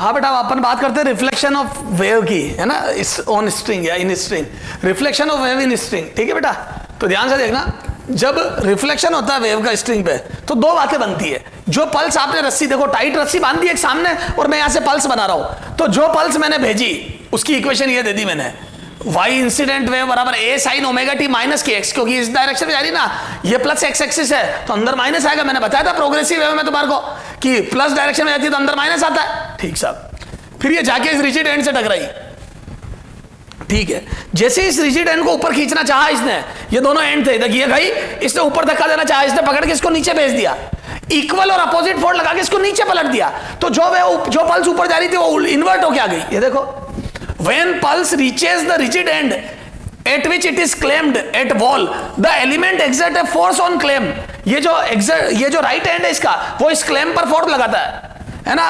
हाँ बेटा, अपन बात करते हैं रिफ्लेक्शन ऑफ वेव की, है ना, इस ऑन स्ट्रिंग या in string, reflection of wave in string. ठीक है बेटा, तो ध्यान से देखना, जब रिफ्लेक्शन होता है वेव का स्ट्रिंग पे तो दो बातें बनती है। जो पल्स आपने रस्सी, देखो टाइट रस्सी बांध दी एक सामने और मैं यहां से पल्स बना रहा हूं, तो जो पल्स मैंने भेजी उसकी इक्वेशन ये दे दी मैंने, y इंसिडेंट वेव बराबर a sin omega t minus के x, क्योंकि इस डायरेक्शन में जा रही ना, ये प्लस x एक्सिस है तो अंदर माइनस आएगा। मैंने बताया था प्रोग्रेसिव वेव में तुम्हारे को कि प्लस डायरेक्शन में जाती है तो अंदर माइनस आता है। ठीक साहब, फिर ये जाके इस रिजिड एंड से टकराई। ठीक है, जैसे इस रिजिड एंड को ऊपर खींचना चाहा इसने, ये दोनों एंड थे, देखिए भाई, इसने ऊपर धक्का देना चाहा, इसने पकड़ के इसको नीचे भेज दिया, इक्वल और अपोजिट फोर्स लगा के इसको नीचे पलट दिया, तो जो पल्स ऊपर जा रही थी वो इन्वर्ट होके आ गई। ये देखो, when pulse reaches the rigid end at which it is clamped at wall, the element exert a force on clamp। ये जो राइट एंड है इसका, वो इस क्लैम्प पर फोर्स लगाता है ना,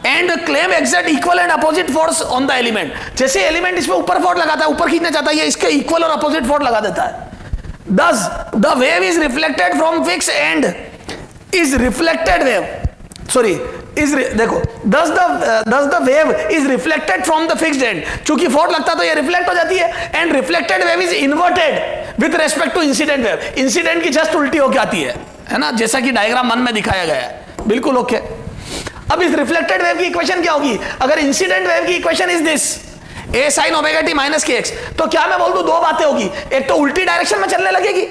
and clamp exert equal and opposite force on the element. जैसे एलिमेंट इसमें ऊपर फोर्स लगाता है, ऊपर खींचना चाहता है, ये इसके इक्वल और अपोजिट फोर्स लगा देता है। Thus the wave is reflected from fixed end is reflected wave, sorry देखो, thus the wave is reflected from the fixed end, चूंकि फोर्स लगता तो ये रिफ्लेक्ट हो जाती है, and reflected wave is inverted with respect to incident wave, incident की just उल्टी होकर आती है ना, जैसा कि डायग्राम मन में दिखाया गया है, बिल्कुल ओके। अब इस रिफ्लेक्टेड वेव की इक्वेशन क्या होगी? अगर इंसिडेंट वेव की equation is this a sin omega t minus के एक्स, तो क्या मैं बोल दूं, दो बातें होगी, एक तो उल्टी डायरेक्शन में चलने लगेगी,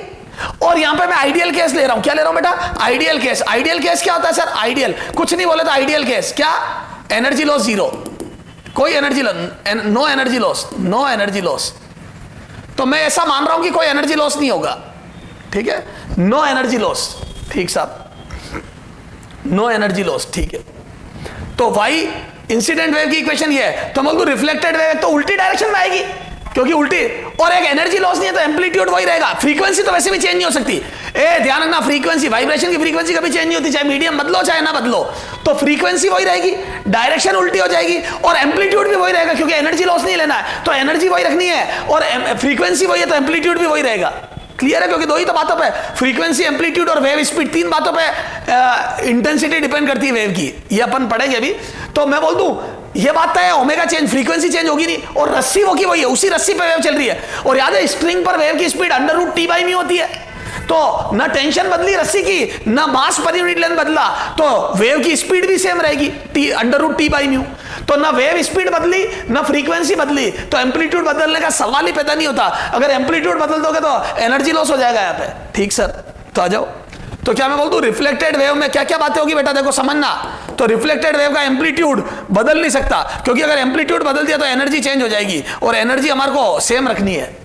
और यहां पे मैं आइडियल केस ले रहा हूं। क्या ले रहा हूं बेटा? Ideal case. आइडियल केस क्या होता है सर? आइडियल कुछ नहीं बोले तो आइडियल केस क्या? एनर्जी लॉस जीरो, कोई energy, no energy loss, no energy loss. तो मैं ऐसा मान रहा हूं कि कोई एनर्जी लॉस नहीं होगा। ठीक है, नो एनर्जी लॉस। ठीक साहब, नो एनर्जी लॉस। ठीक है, तो वाई इंसिडेंट वेव की इक्वेशन ये है, तो बोल रिफ्लेक्टेड वेव तो उल्टी डायरेक्शन में आएगी, क्योंकि उल्टी, और एक एनर्जी लॉस नहीं है तो एम्पलीट्यूड वही रहेगा। फ्रीक्वेंसी तो वैसे भी चेंज नहीं हो सकती, ध्यान रखना, फ्रीक्वेंसी, वाइब्रेशन की फ्रीक्वेंसी कभी चेंज नहीं होती, चाहे मीडियम बदलो चाहे ना बदलो, तो फ्रीक्वेंसी वही रहेगी, डायरेक्शन उल्टी हो जाएगी, और एम्पलीट्यूड भी वही रहेगा, क्योंकि एनर्जी लॉस नहीं लेना है, तो एनर्जी वही रखनी है, और फ्रीक्वेंसी वही है तो एम्पलीट्यूड भी वही रहेगा। क्लियर है? क्योंकि दो ही तो बातों पे, फ्रीक्वेंसी, एम्पलीट्यूड और वेव स्पीड, तीन बातों पे इंटेंसिटी डिपेंड करती है वेव की, ये अपन पढ़ेंगे अभी। तो मैं बोल दूं, ये बात है, ओमेगा चेंज, फ्रीक्वेंसी चेंज होगी नहीं, और रस्सी वो की वही है, उसी रस्सी पे वेव चल रही है, और याद है स्ट्रिंग पर वेव की स्पीड √T/μ होती है, तो ना टेंशन बदली रस्सी की, ना मास पर यूनिट लेंथ बदला, तो वेव की स्पीड भी सेम रहेगी, √T/μ। तो ना वेव स्पीड बदली ना फ्रीक्वेंसी बदली, तो एम्पलीट्यूड बदलने का सवाल ही पैदा नहीं होता। अगर एम्पलीट्यूड बदल दोगे तो एनर्जी लॉस हो जाएगा यहाँ पे। ठीक सर, तो आ जाओ। तो क्या मैं बोल दूं, रिफ्लेक्टेड वेव में क्या क्या बातें होगी बेटा, देखो समझना। तो रिफ्लेक्टेड वेव का एम्पलीट्यूड बदल नहीं सकता, क्योंकि अगर एम्पलीट्यूड बदल दिया तो एनर्जी चेंज हो जाएगी, और एनर्जी हमारे को सेम रखनी है।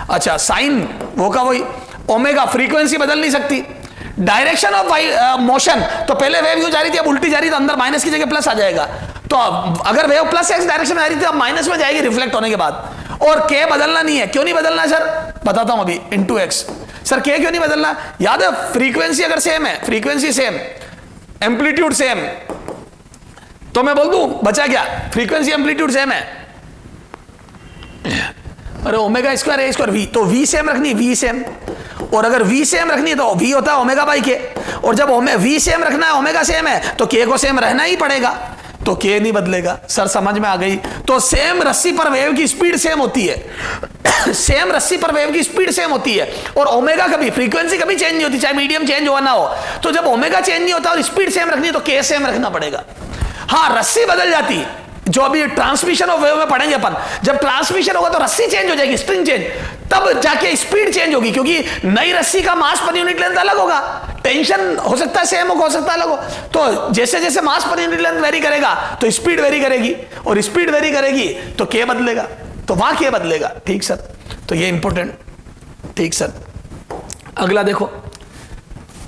अच्छा, साइन वो का वही, ओमेगा, फ्रीक्वेंसी बदल नहीं सकती, डायरेक्शन ऑफ मोशन, तो पहले वेव यूं जा रही थी, अब उल्टी जा रही, तो अंदर माइनस की जगह प्लस आ जाएगा, तो अगर वेव प्लस एक्स डायरेक्शन में आ रही थी, अब माइनस में जाएगी रिफ्लेक्ट होने के बाद। और के बदलना नहीं है, क्यों नहीं बदलना है सर? बताता हूं अभी, इंटू एक्स। सर के क्यों नहीं बदलना? याद है, फ्रीक्वेंसी अगर सेम है, फ्रीक्वेंसी सेम, एम्पलीट्यूड सेम, तो मैं बोल दूं बचा क्या? फ्रीक्वेंसी एम्पलीट्यूड सेम है, अरे omega square a square v, तो वी सेम रखनी, वी सेम, और अगर वी सेम रखनी है तो वी होता है ओमेगा बाई के, और जब वी सेम रखना है, ओमेगा सेम है, तो के को सेम रहना ही पड़ेगा, तो के नहीं बदलेगा। सर समझ में आ गई? तो सेम रस्सी पर वेव की स्पीड सेम होती है, सेम रस्सी पर वेव की स्पीड सेम होती है, और ओमेगा कभी, फ्रीक्वेंसी कभी चेंज नहीं होती, चाहे मीडियम चेंज हो ना हो। तो जब ओमेगा चेंज नहीं होता और स्पीड सेम रखनी है तो के सेम रखना पड़ेगा। हाँ, रस्सी बदल जाती, जो अभी ट्रांसमिशन ऑफ वेव में पढ़ेंगे अपन, जब ट्रांसमिशन होगा तो रस्सी चेंज हो जाएगी, स्ट्रिंग चेंज, तब जाके स्पीड चेंज होगी, क्योंकि नई रस्सी का मास पर यूनिट लेंथ अलग होगा, टेंशन हो सकता है सेम हो सकता है अलग हो, तो जैसे जैसे मास पर यूनिट लेंथ वेरी करेगा तो स्पीड वेरी करेगी, और स्पीड वेरी करेगी तो के बदलेगा, तो वहां के बदलेगा। ठीक सर, तो ये इंपॉर्टेंट। ठीक सर, अगला देखो,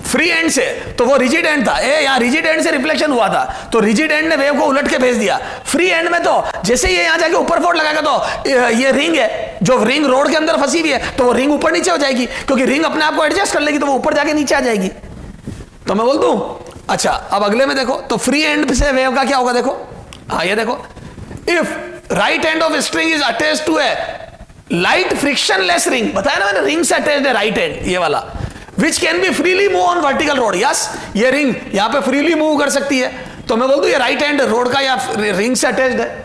फ्री एंड से, तो वो रिजिड एंड था, यहाँ रिजिड एंड से रिफ्लेक्शन हुआ था, तो रिजिड एंड ने वेव को उलट के भेज दिया। फ्री एंड में तो जैसे ये यहाँ जाके ऊपर फोर्स लगाएगा तो ये रिंग है, जो रिंग रोड के अंदर फंसी हुई है, तो वो रिंग ऊपर नीचे हो जाएगी, क्योंकि रिंग अपने आप को एडजस्ट कर लेगी, तो वो ऊपर जाके नीचे आ जाएगी। तो मैं बोल दूं, अच्छा अब अगले में देखो, तो फ्री एंड से वेव का क्या होगा, देखो, हाँ ये देखो, if right end of string is attached to a light frictionless ring, बताया ना मैंने, रिंग से अटैच्ड है राइट एंड, ये वाला, which can be freely move on vertical road। yes, ये रिंग यहाँ पे फ्रीली मूव कर सकती है, तो मैं बोल दूं ये राइट हैंड रोड का या रिंग से अटैच्ड है।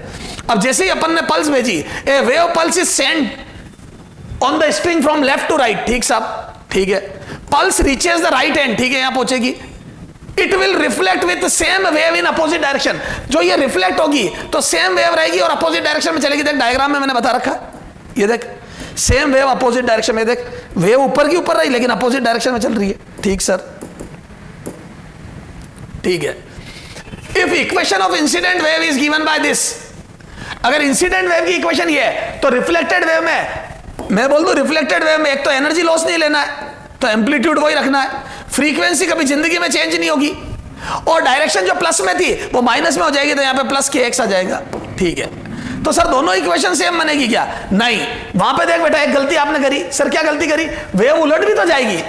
अब जैसे ही अपन ने पल्स भेजी, a wave pulse is sent on the string from left to right, ठीक साहब, ठीक है। Pulse reaches the right hand, ठीक है, यहां पहुंचेगी। It will reflect with same wave in opposite direction. जो ये रिफ्लेक्ट होगी तो सेम वेव रहेगी और अपोजिट डायरेक्शन में चलेगी। देख डायग्राम में मैंने बता रखा, ये देख सेम वेव अपोजिट डायरेक्शन में, देख वेव ऊपर की ऊपर रही लेकिन अपोजिट डायरेक्शन में चल रही है। ठीक सर, ठीक है। If equation of incident wave is given by this, अगर इंसिडेंट वेव की इक्वेशन ये है तो रिफ्लेक्टेड वेव में, मैं बोल दूं रिफ्लेक्टेड वेव में एक तो एनर्जी लॉस नहीं लेना है, तो एम्पलीट्यूड वही रखना है, फ्रीक्वेंसी कभी जिंदगी में चेंज नहीं होगी, और डायरेक्शन जो प्लस में थी वो माइनस में हो जाएगी, तो यहां पे प्लस के एक्स आ जाएगा। ठीक है, तो सर दोनों इक्वेशन सेम बनेगी क्या? नहीं, वहां पे देख बेटा एक गलती आपने करी। सर क्या गलती करी? वेव उलट भी तो जाएगी।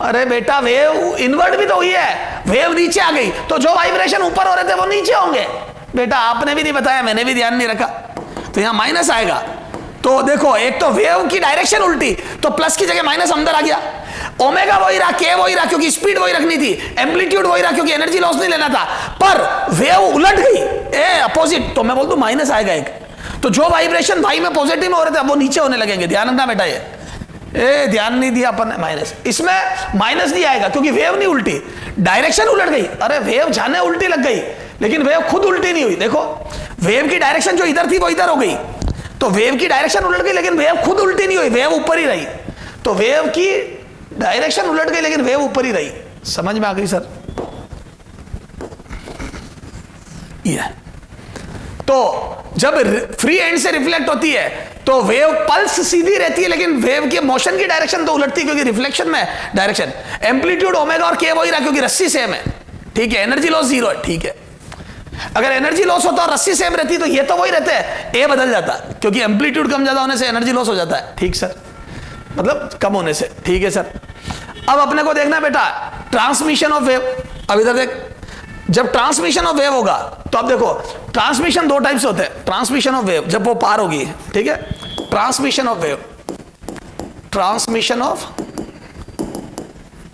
अरे बेटा वेव इन्वर्ट भी तो हुई है, वेव नीचे आ गई तो जो वाइब्रेशन ऊपर हो रहे थे वो नीचे होंगे। बेटा आपने भी नहीं बताया, मैंने भी ध्यान नहीं रखा, तो यहां माइनस आएगा। तो देखो एक तो वेव की डायरेक्शन उल्टी, तो प्लस की जगह माइनस अंदर आ गया। ओमेगा वही रहा, के वही रहा क्योंकि स्पीड वही रखनी थी, एम्पलीट्यूड वही रहा क्योंकि एनर्जी लॉस नहीं लेना था, पर वेव उलट गई ए अपोजिट, तो मैं बोल दूं माइनस आएगा एक। तो जो वाइब्रेशन वाई में पॉजिटिव में हो रहे थे अब वो नीचे होने लगेंगे। ध्यान रखना बेटा, ये ध्यान नहीं दिया अपन ने, माइनस। इसमें माइनस नहीं आएगा क्योंकि वेव नहीं उल्टी, डायरेक्शन उलट गई। अरे वेव जाने उल्टी लग गई लेकिन वेव खुद उल्टी नहीं हुई। देखो वेव की डायरेक्शन जो इधर थी वो इधर हो गई, तो वेव की डायरेक्शन उलट गई लेकिन वेव खुद उल्टी नहीं हुई, वेव ऊपर ही रही। तो वेव की डायरेक्शन उलट गई लेकिन वेव ऊपर ही रही। समझ में आ गई सर? ये तो जब फ्री एंड से रिफ्लेक्ट होती है तो वेव पल्स सीधी रहती है लेकिन वेव के मोशन की डायरेक्शन तो उलटती है क्योंकि रिफ्लेक्शन में डायरेक्शन। एम्पलीट्यूड ओमेगा और के वही रहा क्योंकि रस्सी सेम है। ठीक है, एनर्जी लॉस जीरो है। ठीक है, अगर एनर्जी लॉस होता और रस्सी सेम रहती तो ये तो वही रहते हैं, ए बदल जाता क्योंकि एम्पलीट्यूड कम ज्यादा होने से एनर्जी लॉस हो जाता है। ठीक सर, मतलब कम होने से। ठीक है सर, अब अपने को देखना बेटा ट्रांसमिशन ऑफ वेव। अब इधर देख, जब ट्रांसमिशन ऑफ वेव होगा तो अब देखो ट्रांसमिशन दो टाइप से होते हैं। ट्रांसमिशन ऑफ वेव जब वो पार होगी, ठीक है, transmission of wave, transmission of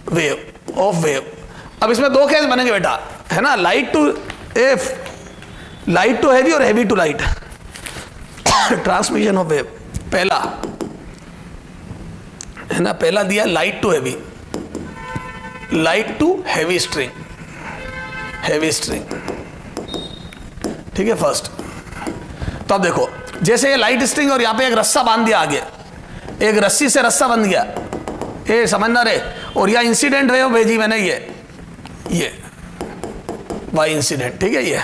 wave. अब इसमें दो केस बनेंगे बेटा, है ना, लाइट टू हैवी और heavy to light. Transmission of wave पहला है ना, पहला दिया light to heavy, light to heavy string, heavy string. ठीक है, फर्स्ट। तो अब देखो जैसे ये लाइट स्ट्रिंग और यहां पे एक रस्सा बांध दिया, आगे एक रस्सी से रस्सा बंध गया, ये समझना रे, और यह इंसिडेंट वेव भेजी मैंने, ये वाई इंसिडेंट। ठीक है, ये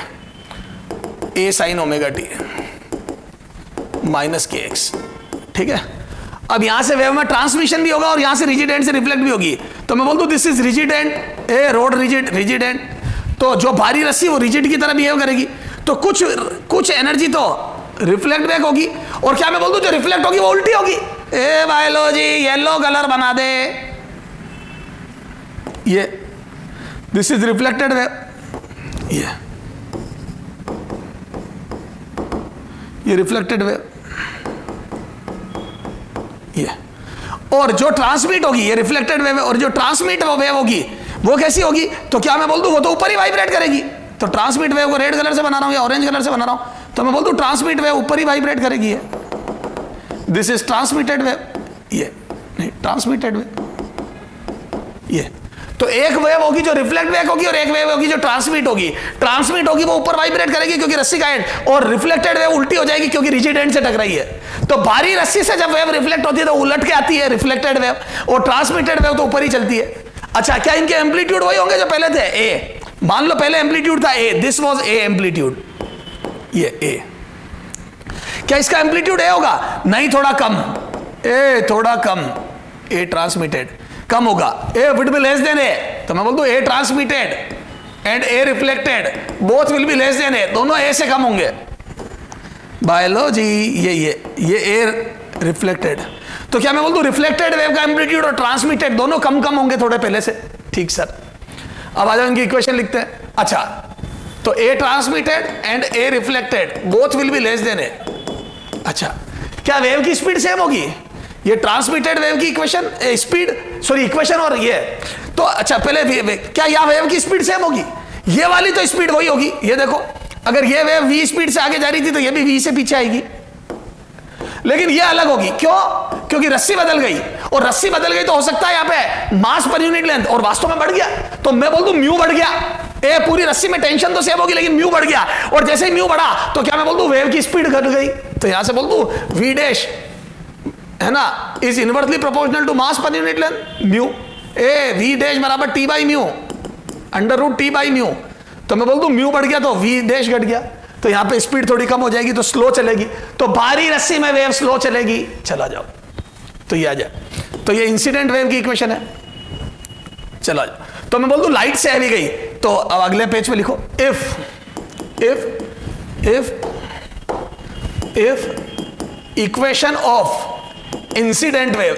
ए साइन ओमेगा टी माइनस के एक्स। ठीक है, अब यहां से वेव में ट्रांसमिशन भी होगा और यहां से रिजिड एंड से रिफ्लेक्ट भी होगी, तो मैं बोल दूं this is rigid and, A road rigid and, तो जो भारी रस्सी वो रिजिड की तरह बिहेव करेगी, तो कुछ एनर्जी तो रिफ्लेक्ट बैक होगी, और क्या मैं बोल दूं जो रिफ्लेक्ट होगी वो उल्टी होगी। ए भाई लो जी येलो कलर बना दे, ये दिस इज रिफ्लेक्टेड वेव, ये रिफ्लेक्टेड वेव, ये, और जो ट्रांसमिट होगी ये रिफ्लेक्टेड वेव, और जो ट्रांसमिट वेव होगी वो कैसी होगी, तो क्या मैं बोल दूं वो तो ऊपर ही वाइब्रेट करेगी। तो ट्रांसमिट वेव को रेड कलर से बना रहा हूं या ऑरेंज कलर से बना रहा हूं, तो मैं बोल दूं ट्रांसमिट वेव ऊपर ही वाइब्रेट करेगी। दिस इज ट्रांसमिटेड वेव, ये नहीं ट्रांसमिटेड वेव। ये तो एक वेव होगी जो रिफ्लेक्ट बैक होगी और एक वेव होगी जो ट्रांसमिट होगी। ट्रांसमिट होगी वो ऊपर वाइब्रेट करेगी क्योंकि रस्सी का एंड, और रिफ्लेक्टेड वेव उल्टी हो जाएगी क्योंकि रिजिड एंड से टकराई है। तो भारी रस्सी से जब वेव रिफ्लेक्ट होती है तो उलट के आती है रिफ्लेक्टेड वेव, और ट्रांसमिटेड वेव तो ऊपर ही चलती है। अच्छा, क्या इनके एम्पलीट्यूड वही होंगे जो पहले थे? ए, मान लो पहले एम्पलीट्यूड था ए, दिस वाज ए एम्पलीट्यूड, ये ए। क्या इसका एम्पलीट्यूड ए होगा? नहीं, थोड़ा कम, ए थोड़ा कम, ए ट्रांसमिटेड कम होगा, A will be less than A, तो मैं बोल दूं A transmitted and A reflected both will be less than A, दोनों ए से कम होंगे। बायोलॉजी ये ए रिफ्लेक्टेड, तो क्या मैं बोल दूं रिफ्लेक्टेड वेव का एम्पलीट्यूड और ट्रांसमिटेड दोनों कम होंगे थोड़े पहले से। ठीक सर, अब आ जाओ इनकी इक्वेशन लिखते हैं। अच्छा, तो A transmitted and A reflected both will be less than A. अच्छा, क्या वेव की स्पीड सेम होगी? ये ट्रांसमिटेड वेव की इक्वेशन स्पीड, सॉरी इक्वेशन, और ये तो अच्छा पहले क्या यहां वेव की स्पीड सेम होगी? ये वाली तो स्पीड वही होगी, ये देखो अगर ये वेव v स्पीड से आगे जा रही थी तो ये भी v से पीछे आएगी, लेकिन ये अलग होगी। क्यों? क्योंकि रस्सी बदल गई, और रस्सी बदल गई तो हो सकता है यहां पे मास पर यूनिट लेंथ और वास्तव में बढ़ गया, तो मैं बोल दूं म्यू बढ़ गया। ए पूरी रस्सी में टेंशन तो सेम होगी लेकिन म्यू बढ़ गया, और जैसे ही म्यू बढ़ा तो क्या मैं बोल दूं वेव की स्पीड घट गई, तो यहां से बोल दूं v डैश है ना is inversely proportional to mass per unit length mu. A v dash बराबर t by mu under root t by mu, तो मैं बोल दूं म्यू बढ़ गया तो v डैश घट गया, तो यहां पे स्पीड थोड़ी कम हो जाएगी तो स्लो चलेगी, तो बाहरी रस्सी में वेव स्लो चलेगी। चला जाओ, तो ये आ जाए, तो ये इंसिडेंट वेव की इक्वेशन है। चला जाओ, तो मैं बोल दूं लाइट से हैवी गई, तो अब अगले पेज पे लिखो if equation of incident wave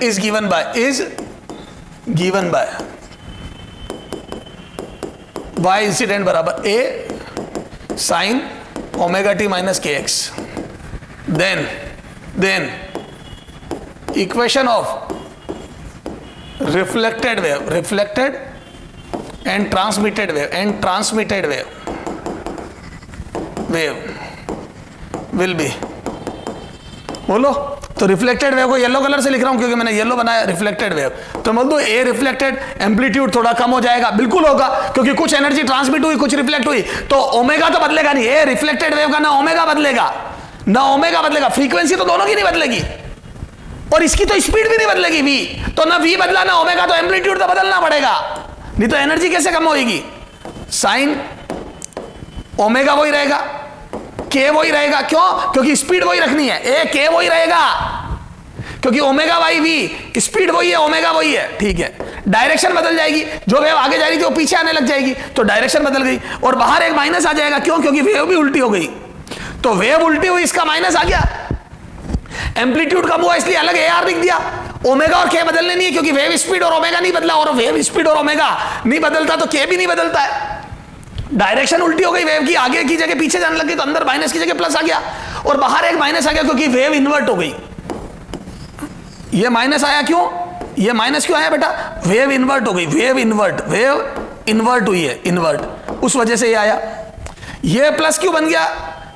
is given by y incident बराबर a sine omega t minus के X, then equation of reflected and transmitted wave will be, बोलो। तो रिफ्लेक्टेड वेव को येलो कलर से लिख रहा हूं क्योंकि मैंने येलो बनाया, रिफ्लेक्टेड वेव, तो बोल दो ए रिफ्लेक्टेड एम्पलीट्यूड थोड़ा कम हो जाएगा, बिल्कुल होगा क्योंकि कुछ एनर्जी ट्रांसमिट हुई कुछ रिफ्लेक्ट हुई, तो ओमेगा तो बदलेगा नहीं, ए रिफ्लेक्टेड वेव का ना ओमेगा बदलेगा फ्रीक्वेंसी तो दोनों की नहीं बदलेगी, और इसकी तो स्पीड भी नहीं बदलेगी v, तो ना v बदला ना ओमेगा, तो एम्पलीट्यूड तो बदलना पड़ेगा, नहीं तो एनर्जी कैसे कम होगी। साइन ओमेगा वही रहेगा, के वही रहेगा, क्यों? क्योंकि स्पीड वही रखनी है, ए के वही रहेगा, क्योंकि ओमेगा बाई वी स्पीड वही है, ओमेगा वही है, ठीक है। डायरेक्शन बदल जाएगी, जो वेव आगे जा रही थी वो पीछे आने लग जाएगी, तो डायरेक्शन बदल गई, और बाहर एक माइनस आ जाएगा, क्यों? क्योंकि वेव भी उल्टी हो गई, तो वेव उल्टी हुई, इसका माइनस आ गया, एम्पलीट्यूड कम हुआ इसलिए अलग AR लिख दिया। ओमेगा और के बदलने नहीं है क्योंकि वेव स्पीड और ओमेगा नहीं बदला, और वेव स्पीड और ओमेगा नहीं बदलता तो के भी नहीं बदलता है। डायरेक्शन उल्टी हो गई, वेव की आगे की जगह पीछे जाने लगी, तो अंदर माइनस की जगह प्लस आ गया, और बाहर एक माइनस आ गया क्योंकि वेव इन्वर्ट हो गई। ये माइनस आया क्यों? ये माइनस क्यों आया बेटा? वेव इन्वर्ट हो गई, वेव इन्वर्ट हुई है, इन्वर्ट, उस वजह से ये आया। ये प्लस क्यों बन गया?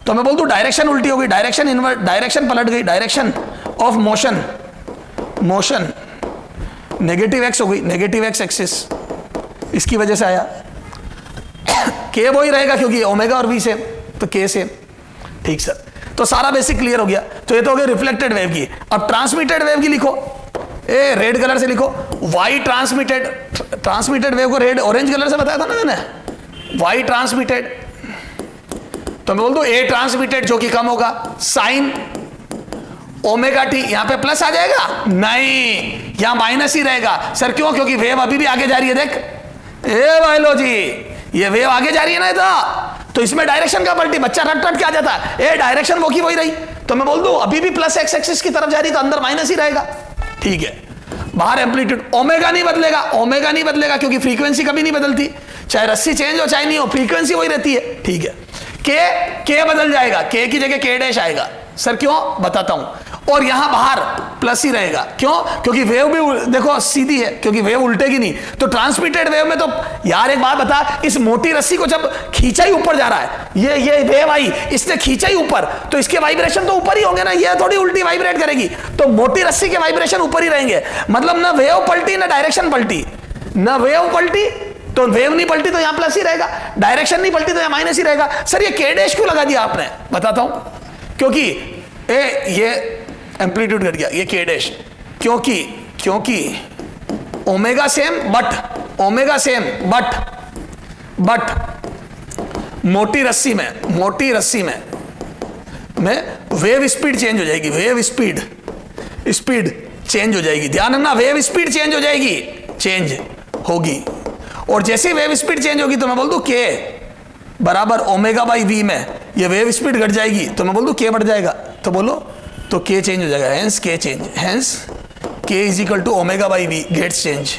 तो मैं बोल दूं डायरेक्शन उल्टी हो गई, डायरेक्शन इन्वर्ट, डायरेक्शन पलट गई, direction of motion negative x हो गई, नेगेटिव एक्स एक्सिस, इसकी वजह से आया। के वही रहेगा क्योंकि ओमेगा और वी सेम, तो के सेम, ठीक सर। तो सारा बेसिक क्लियर हो गया। तो ये तो हो गया रिफ्लेक्टेड वेव की। अब ट्रांसमिटेड वेव की लिखो, ए रेड कलर से लिखो, वाई ट्रांसमिटेड वेव को रेड ऑरेंज कलर से बताया था ना मैंने, वाई ट्रांसमिटेड, तो मैं बोल दूं ए ट्रांसमिटेड जो कि कम होगा, साइन ओमेगा टी, यहां पे प्लस आ जाएगा? नहीं, यहां माइनस ही रहेगा। सर क्यों? क्योंकि वेव अभी भी आगे जा रही है, देख ए बायोलॉजी, ये वेव आगे जा रही है ना, तो इसमें डायरेक्शन का पलटी, बच्चा रट रट के आ जाता है, ए डायरेक्शन वो की वही रही, तो मैं बोल दूं अभी भी प्लस एक्स एक्सिस की तरफ जा रही, तो अंदर माइनस ही रहेगा, ठीक है। बाहर एम्पलीट्यूड ओमेगा नहीं बदलेगा, क्योंकि फ्रीक्वेंसी कभी नहीं बदलती, चाहे रस्सी चेंज हो चाहे नहीं हो, फ्रीक्वेंसी वही रहती है, ठीक है। के बदल जाएगा, के की जगह के डैश आएगा। सर क्यों? बताता हूं। और यहां बाहर प्लस ही रहेगा, क्यों? क्योंकि वेव भी देखो सीधी है, क्योंकि वेव उल्टेगी नहीं। तो ट्रांसमिटेड वेव में तो यार एक बात बता, इस मोटी रस्सी को जब खींचा ही ऊपर जा रहा है, ये वेव आई, इसने खींचा ही ऊपर, तो इसके वाइब्रेशन तो ऊपर ही होंगे ना, ये थोड़ी उल्टी वाइब्रेट करेगी, तो मोटी रस्सी के वाइब्रेशन ऊपर ही रहेंगे। मतलब ना वेव पलटी ना डायरेक्शन पलटी, ना वेव पलटी तो वेव नहीं पलटी तो यहां प्लस ही रहेगा, डायरेक्शन नहीं पलटी तो यहां माइनस ही रहेगा। सर ये के डैश क्यों लगा दिया आपने? बताता हूं, क्योंकि ये एम्पलीट्यूड घट गया, ये के डैश, क्योंकि ओमेगा सेम बट मोटी रस्सी में वेव स्पीड चेंज हो जाएगी, वेव स्पीड चेंज हो जाएगी, ध्यान रखना, वेव स्पीड चेंज होगी, और जैसे वेव स्पीड चेंज होगी तो मैं बोल दूं के बराबर ओमेगा बाई वी में ये वेव स्पीड घट जाएगी, तो मैं बोल दूं के बढ़ जाएगा, तो बोलो तो के चेंज हो जाएगा, hence k is equal to omega by v gets change,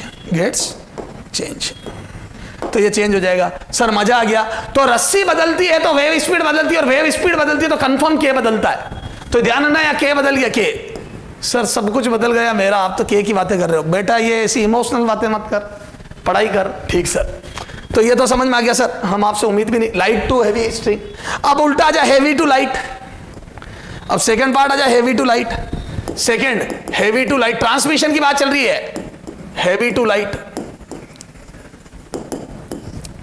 तो ये चेंज हो जाएगा। सर मजा आ गया। तो रस्सी बदलती है तो वेव स्पीड बदलती है, और वेव स्पीड बदलती है तो कंफर्म के बदलता है, तो ध्यान रखना, या के बदल गया, के सर सब कुछ बदल गया मेरा, आप तो के की बातें कर रहे हो बेटा, ये ऐसी इमोशनल बातें मत कर, पढ़ाई कर। ठीक सर, तो ये तो समझ में आ गया सर, हम आपसे उम्मीद भी नहीं। लाइट टू हैवी स्ट्रिंग, अब उल्टा आ जाए हैवी टू लाइट। अब सेकंड पार्ट आ जाए heavy to light. Second heavy to light, transmission की बात चल रही है, हैवी टू लाइट।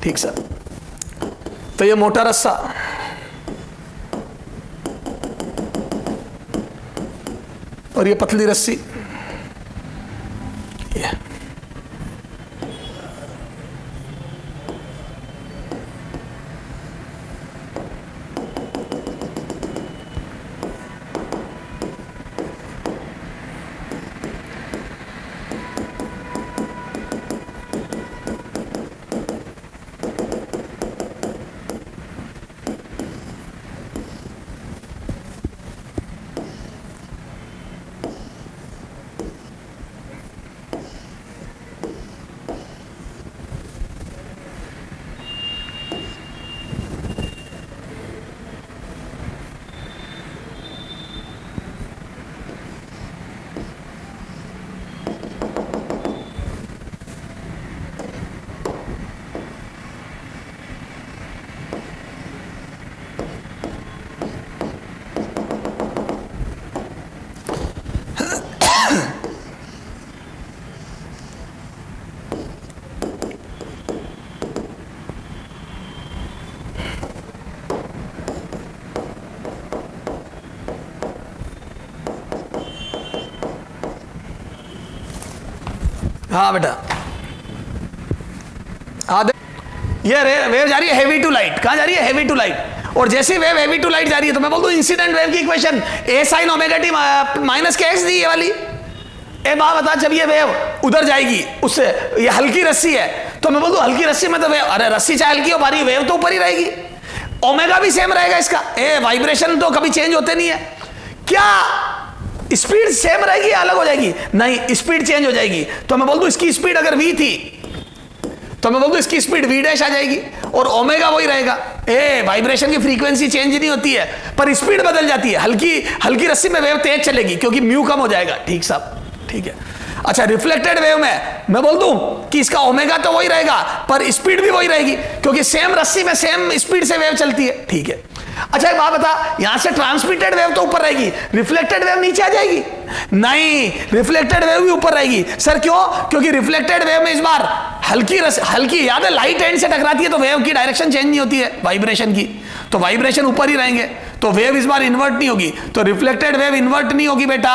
ठीक सर, तो ये मोटा रस्सा, और ये पतली रस्सी, ये हाँ बेटा, हाँ ये वेव जा रही है हैवी टू लाइट। कहां जा रही है? Heavy to light. और जैसे वेव हैवी टू लाइट जा रही है तो मैं बोल दूं इंसिडेंट वेव की इक्वेशन ए साइन ओमेगा टी माइनस के एक्स दी, ये वाली। ए बात बता, जब ये वेव उधर जाएगी उससे, ये हल्की रस्सी है तो मैं बोल दूं हल्की रस्सी में तो वेव, अरे रस्सी चाहे हल्की हो भारी, वेव तो ऊपर ही रहेगी, ओमेगा भी सेम रहेगा इसका। ए वाइब्रेशन तो कभी चेंज होते नहीं है। क्या स्पीड सेम रहेगी या अलग हो जाएगी? नहीं, स्पीड चेंज हो जाएगी। तो मैं बोल दूं इसकी स्पीड अगर v थी तो मैं बोल दूं इसकी स्पीड v डैश आ जाएगी और ओमेगा वही रहेगा। ए वाइब्रेशन की फ्रीक्वेंसी चेंज नहीं होती है पर स्पीड बदल जाती है। हल्की हल्की रस्सी में वेव तेज चलेगी क्योंकि म्यू कम हो जाएगा। ठीक साहब, ठीक है। अच्छा, रिफ्लेक्टेड वेव में मैं बोल दूं कि इसका ओमेगा तो वही रहेगा पर स्पीड भी वही रहेगी क्योंकि सेम रस्सी में सेम स्पीड से वेव चलती है। ठीक है। अच्छा एक बात बता, यहां से ट्रांसमिटेड वेव तो ऊपर रहेगी, रिफ्लेक्टेड वेव नीचे आ जाएगी? नहीं, रिफ्लेक्टेड वेव भी ऊपर रहेगी। सर क्यों? क्योंकि रिफ्लेक्टेड वेव में इस बार हल्की याद है, लाइट एंड से टकराती है तो वेव की डायरेक्शन चेंज नहीं होती है वाइब्रेशन की, तो वाइब्रेशन ऊपर ही रहेंगे, तो वेव इस बार इन्वर्ट नहीं होगी। तो रिफ्लेक्टेड वेव इन्वर्ट नहीं होगी बेटा,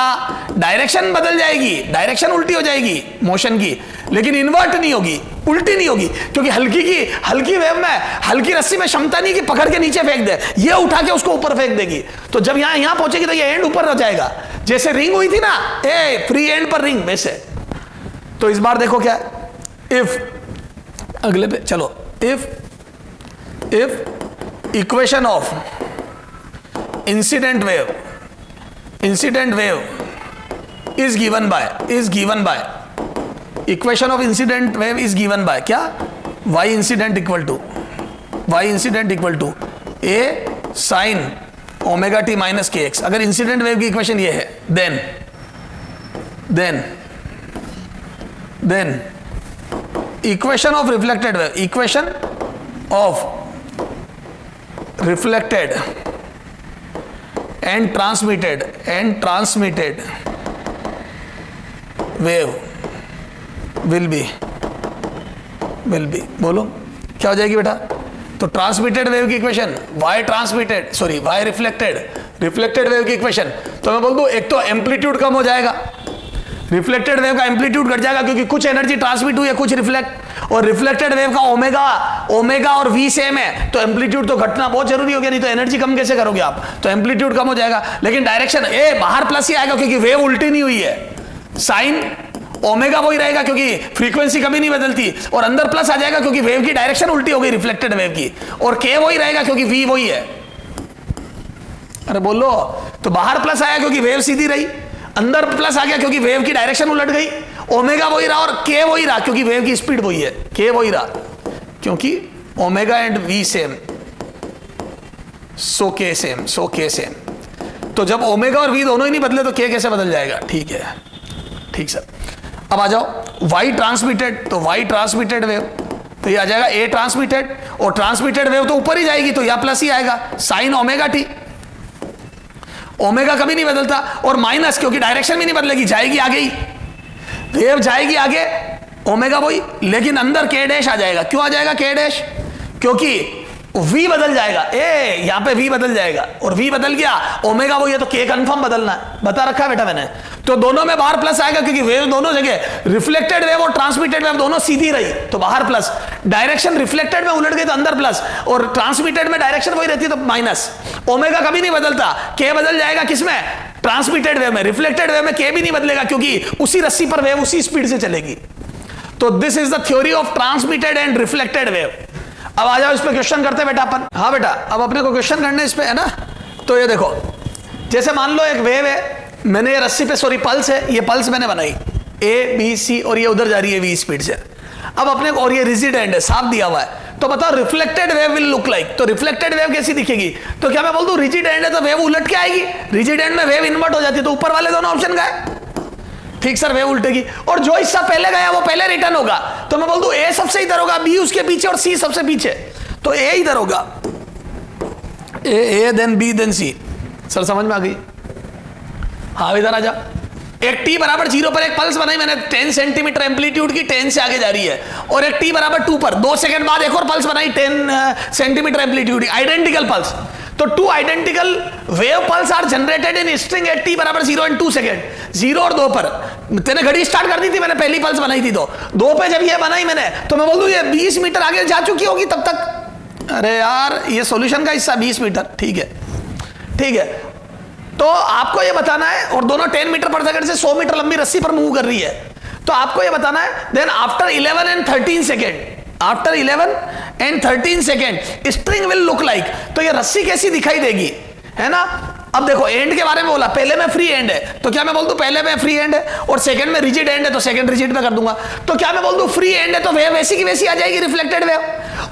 डायरेक्शन बदल जाएगी, डायरेक्शन उल्टी हो जाएगी मोशन की, लेकिन इन्वर्ट नहीं होगी, उल्टी नहीं होगी। क्योंकि हल्की वेव में, हल्की रस्सी में क्षमता नहीं कि पकड़ के नीचे फेंक दे, ये उठा के उसको ऊपर फेंक देगी। तो जब यहां पहुंचेगी तो ये एंड ऊपर हो जाएगा, जैसे रिंग हुई थी ना, ए फ्री एंड पर रिंग वैसे। तो इस बार देखो क्या, इफ अगले पे चलो, if equation of incident wave is given by equation of incident wave is given by क्या? y incident equal to a sin omega t minus kx। अगर इंसिडेंट वेव की इक्वेशन ये है then equation of reflected wave, equation of reflected and transmitted wave will be बोलो क्या हो जाएगी बेटा? तो ट्रांसमिटेड वेव की इक्वेशन y रिफ्लेक्टेड वेव की इक्वेशन, तो मैं बोल दूं एक तो एम्पलीट्यूड कम हो जाएगा, रिफ्लेक्टेड वेव का एम्पलीट्यूड घट जाएगा क्योंकि कुछ एनर्जी ट्रांसमिट हुई है, कुछ रिफ्लेक्ट, और रिफ्लेक्टेड वेव का ओमेगा और v सेम है तो एम्पलीट्यूड तो घटना बहुत जरूरी हो गया, नहीं तो एनर्जी कम कैसे करोगे आप? तो एम्पलीट्यूड कम हो जाएगा, लेकिन डायरेक्शन बाहर प्लस ही आएगा क्योंकि वेव उल्टी नहीं हुई है, साइन ओमेगा वही रहेगा क्योंकि फ्रीक्वेंसी कभी नहीं बदलती, और अंदर प्लस आ जाएगा क्योंकि वेव की डायरेक्शन उल्टी हो गई रिफ्लेक्टेड वेव की, और k वही रहेगा क्योंकि v वही है। अरे बोलो, तो बाहर प्लस आया क्योंकि वेव सीधी रही, अंदर प्लस आ गया क्योंकि वेव की डायरेक्शन उलट गई, ओमेगा वही रहा और k वही रहा क्योंकि वेव की स्पीड वही है, k वही रहा क्योंकि omega and v same, so k same. तो जब ओमेगा और v दोनों ही नहीं बदले तो k कैसे बदल जाएगा? ठीक है, ठीक सर। अब आ जाओ वाई ट्रांसमिटेड, तो वाई ट्रांसमिटेड वेव, तो ये आ जाएगा ए ट्रांसमिटेड, और ट्रांसमिटेड वेव तो ऊपर ही जाएगी तो यह प्लस ही आएगा साइन ओमेगा टी, ओमेगा कभी नहीं बदलता, और माइनस क्योंकि डायरेक्शन भी नहीं बदलेगी, जाएगी आगे ही, वेव जाएगी आगे, ओमेगा वही, लेकिन अंदर के डैश आ जाएगा। क्यों आ जाएगा के डैश? क्योंकि v बदल जाएगा, ए यहां पे v बदल जाएगा, और v बदल गया, ओमेगा वही है तो k कंफर्म बदलना है, बता रखा है बेटा मैंने। तो दोनों में बाहर प्लस आएगा क्योंकि वेव दोनों जगह, रिफ्लेक्टेड वेव और ट्रांसमिटेड वेव दोनों सीधी रही तो बाहर प्लस, डायरेक्शन रिफ्लेक्टेड में उलट गई तो अंदर प्लस, और ट्रांसमिटेड में डायरेक्शन वही रहती है तो माइनस। ओमेगा कभी नहीं बदलता, k बदल जाएगा किसमें? ट्रांसमिटेड वेव में। रिफ्लेक्टेड वेव में k भी नहीं बदलेगा क्योंकि उसी रस्सी पर वेव उसी स्पीड से चलेगी। तो this is the theory of transmitted and reflected wave. अब आ जाओ इस पे क्वेश्चन करते बेटा अपन। हाँ बेटा, अब अपने को क्वेश्चन करने इस पे है ना। तो ये देखो, जैसे मान लो एक वेव है, मैंने ये रस्सी पे, सॉरी पल्स है, ये पल्स मैंने बनाई ए बी सी, और ये उधर जा रही है वी स्पीड से। अब अपने को, और ये रिजिड एंड है, साफ दिया हुआ है, तो बताओ reflected wave will look like. तो रिफ्लेक्टेड वेव कैसी दिखेगी? तो क्या मैं बोल दूं रिजिड एंड है तो वेव उलट के आएगी, रिजिड एंड में वेव इन्वर्ट हो जाती है, तो ऊपर वाले दोनों ऑप्शन गए। ठीक सर, वेव उल्टेगी, और जो हिस्सा पहले गया वो पहले रिटर्न होगा, तो मैं बोल दूं ए सबसे इधर होगा, बी उसके पीछे और सी सबसे पीछे, तो ए इधर होगा, A then B then C. Sir समझ में आ गई? हाँ इधर आ जा। एक t बराबर 0 पर एक पल्स बनाई मैंने 10 सेंटीमीटर एम्पलीट्यूड की, 10 से आगे जा रही है, और एक t बराबर 2 पर 2 सेकंड बाद एक और पल्स बनाई 10 सेंटीमीटर एम्पलीट्यूड की, आइडेंटिकल पल्स। तो 2 identical wave pulse are generated in string at t बराबर 0 एंड 2 सेकंड। 0 और 2 पर तेने घड़ी स्टार्ट कर दी थी, मैंने पहली पल्स बनाई थी, तो 2 पे जब ये बनाई मैंने, तो मैं बोल दूं ये 20 मीटर आगे जा चुकी होगी तब तक। अरे यार ये सॉल्यूशन का हिस्सा 20 मीटर, ठीक है ठीक है। तो आपको ये बताना है, और दोनों 10 मीटर पर सेकंड से 100 मीटर लंबी रस्सी पर मूव कर रही है, तो आपको ये बताना है then after 11 and 13 second, after 11 and 13 second string will look like. तो ये रस्सी कैसी दिखाई देगी, है ना। अब देखो एंड के बारे में बोला, पहले में फ्री एंड है, तो क्या मैं बोल दूं पहले में फ्री एंड है, और सेकंड में रिजिड एंड है तो सेकंड रिजिड में कर दूंगा। तो क्या मैं बोल दूं फ्री एंड है तो वेव वैसी की वैसी आ जाएगी, रिफ्लेक्टेड वेव,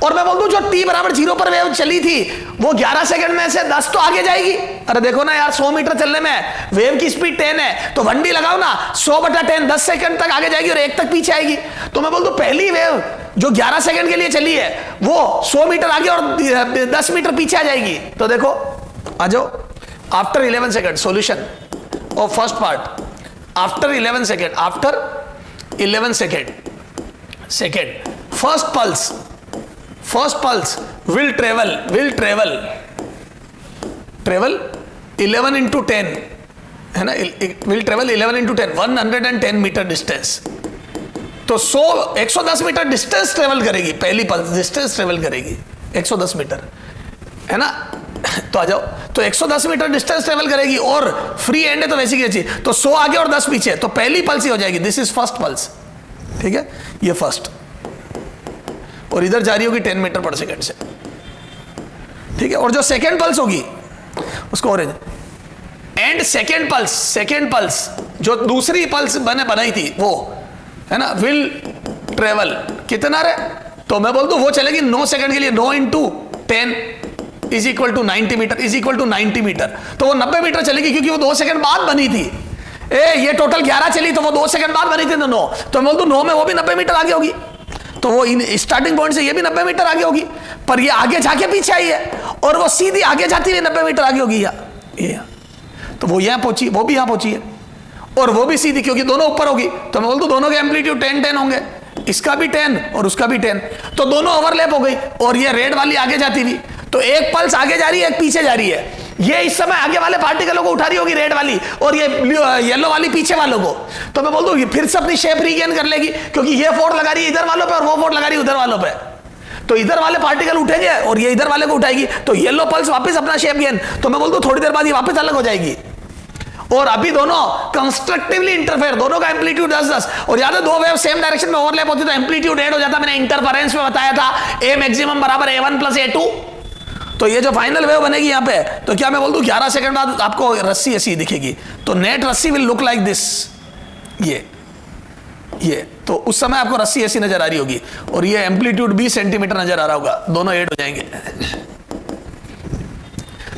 और मैं बोल दूं जो t बराबर 0 पर वेव चली थी वो 11 सेकंड में से 10 तो आगे जाएगी। अरे देखो ना यार, 100 मीटर चलने में वेव की स्पीड 10 है, तो 1D लगाओ ना, 100/10 10 सेकंड तक आगे जाएगी और 1 तक पीछे आएगी। तो मैं बोल दूं पहली वेव जो 11 सेकंड के लिए चली है वो 100 मीटर आगे और 10 मीटर पीछे आ जाएगी। तो देखो आ जाओ, after 11 second solution of first part, after 11 second, after 11 second first pulse will travel 11 into 10, है ना, will travel 11 into 10 110 metre distance. तो 110 मीटर डिस्टेंस ट्रेवल करेगी, पहली पल्स डिस्टेंस ट्रेवल करेगी 110 मीटर, है ना। तो आ जाओ, तो 110 मीटर डिस्टेंस ट्रेवल करेगी, और फ्री एंड है तो वैसी कैसी, तो 100 आगे और 10 पीछे, तो पहली पल्स ही हो जाएगी, दिस इज फर्स्ट पल्स, ठीक है, ये फर्स्ट, और इधर जा रही होगी 10 मीटर पर सेकंड से, ठीक है। और जो सेकंड पल्स होगी उसको ऑरेंज, एंड सेकंड पल्स जो दूसरी पल्स मैंने बनाई थी वो, है ना, विल ट्रेवल कितना रे, तो मैं बोल दूं वो चलेगी 9 सेकंड के लिए, 9 into 10 is equal to 90 metre, is equal to 90 metre, तो वो 90 मीटर चलेगी क्योंकि वो 2 सेकंड बाद बनी थी। ये टोटल 11 चली तो वो 2 सेकंड बाद बनी थी, तो 9, तो मैं बोल दूं 9 में वो भी 90 मीटर आगे होगी, तो वो स्टार्टिंग पॉइंट से ये भी 90 मीटर आगे होगी, पर ये आगे जाके पीछे आई है, और वो सीधी आगे जाती हुई 90 मीटर आगे होगी ये, तो वो यहाँ पहुंची, वो भी यहाँ पहुंची है, और वो भी सीधी, क्योंकि दोनों ऊपर होगी, तो मैं बोल दूं दोनों के एम्पलीट्यूड 10-10 होंगे, इसका भी 10 और उसका भी 10, तो दोनों ओवरलैप हो गई, और ये रेड वाली आगे जाती हुई, तो एक पल्स आगे जा रही है, एक पीछे जा रही है, ये इस समय आगे वाले पार्टिकलों को उठा रही होगी रेड वाली, और ये येलो वाली पीछे वालों को, तो मैं बोल दूं फिर से अपनी शेप रीगेन कर लेगी, क्योंकि ये फोर्स लगा रही है इधर वालों पे और वो फोर्स लगा रही है उधर वालों पे, तो इधर वाले पार्टिकल उठेंगे और ये इधर वाले को उठाएगी, तो येलो पल्स वापस अपना शेप गेन, तो मैं बोल दूं थोड़ी देर बाद ये वापस अलग हो जाएगी, और अभी दोनों कंस्ट्रक्टिवली इंटरफेयर, दोनों का एम्पलीट्यूड 10-10, और याद है 2 वेव सेम डायरेक्शन में ओवरलैप होती तो एम्पलीट्यूड ऐड हो जाता, मैंने इंटरफेरेंस में बताया था, ए मैक्सिमम बराबर A1 + A2। तो ये जो फाइनल वेव बनेगी यहाँ पे, तो क्या मैं बोल दूं 11 सेकंड बाद आपको रस्सी ऐसी दिखेगी, तो नेट रस्सी विल लुक लाइक दिस, ये तो उस समय आपको रस्सी ऐसी नजर आ रही होगी, और ये एम्पलीट्यूड 20 सेंटीमीटर नजर आ रहा होगा, दोनों ऐड हो जाएंगे।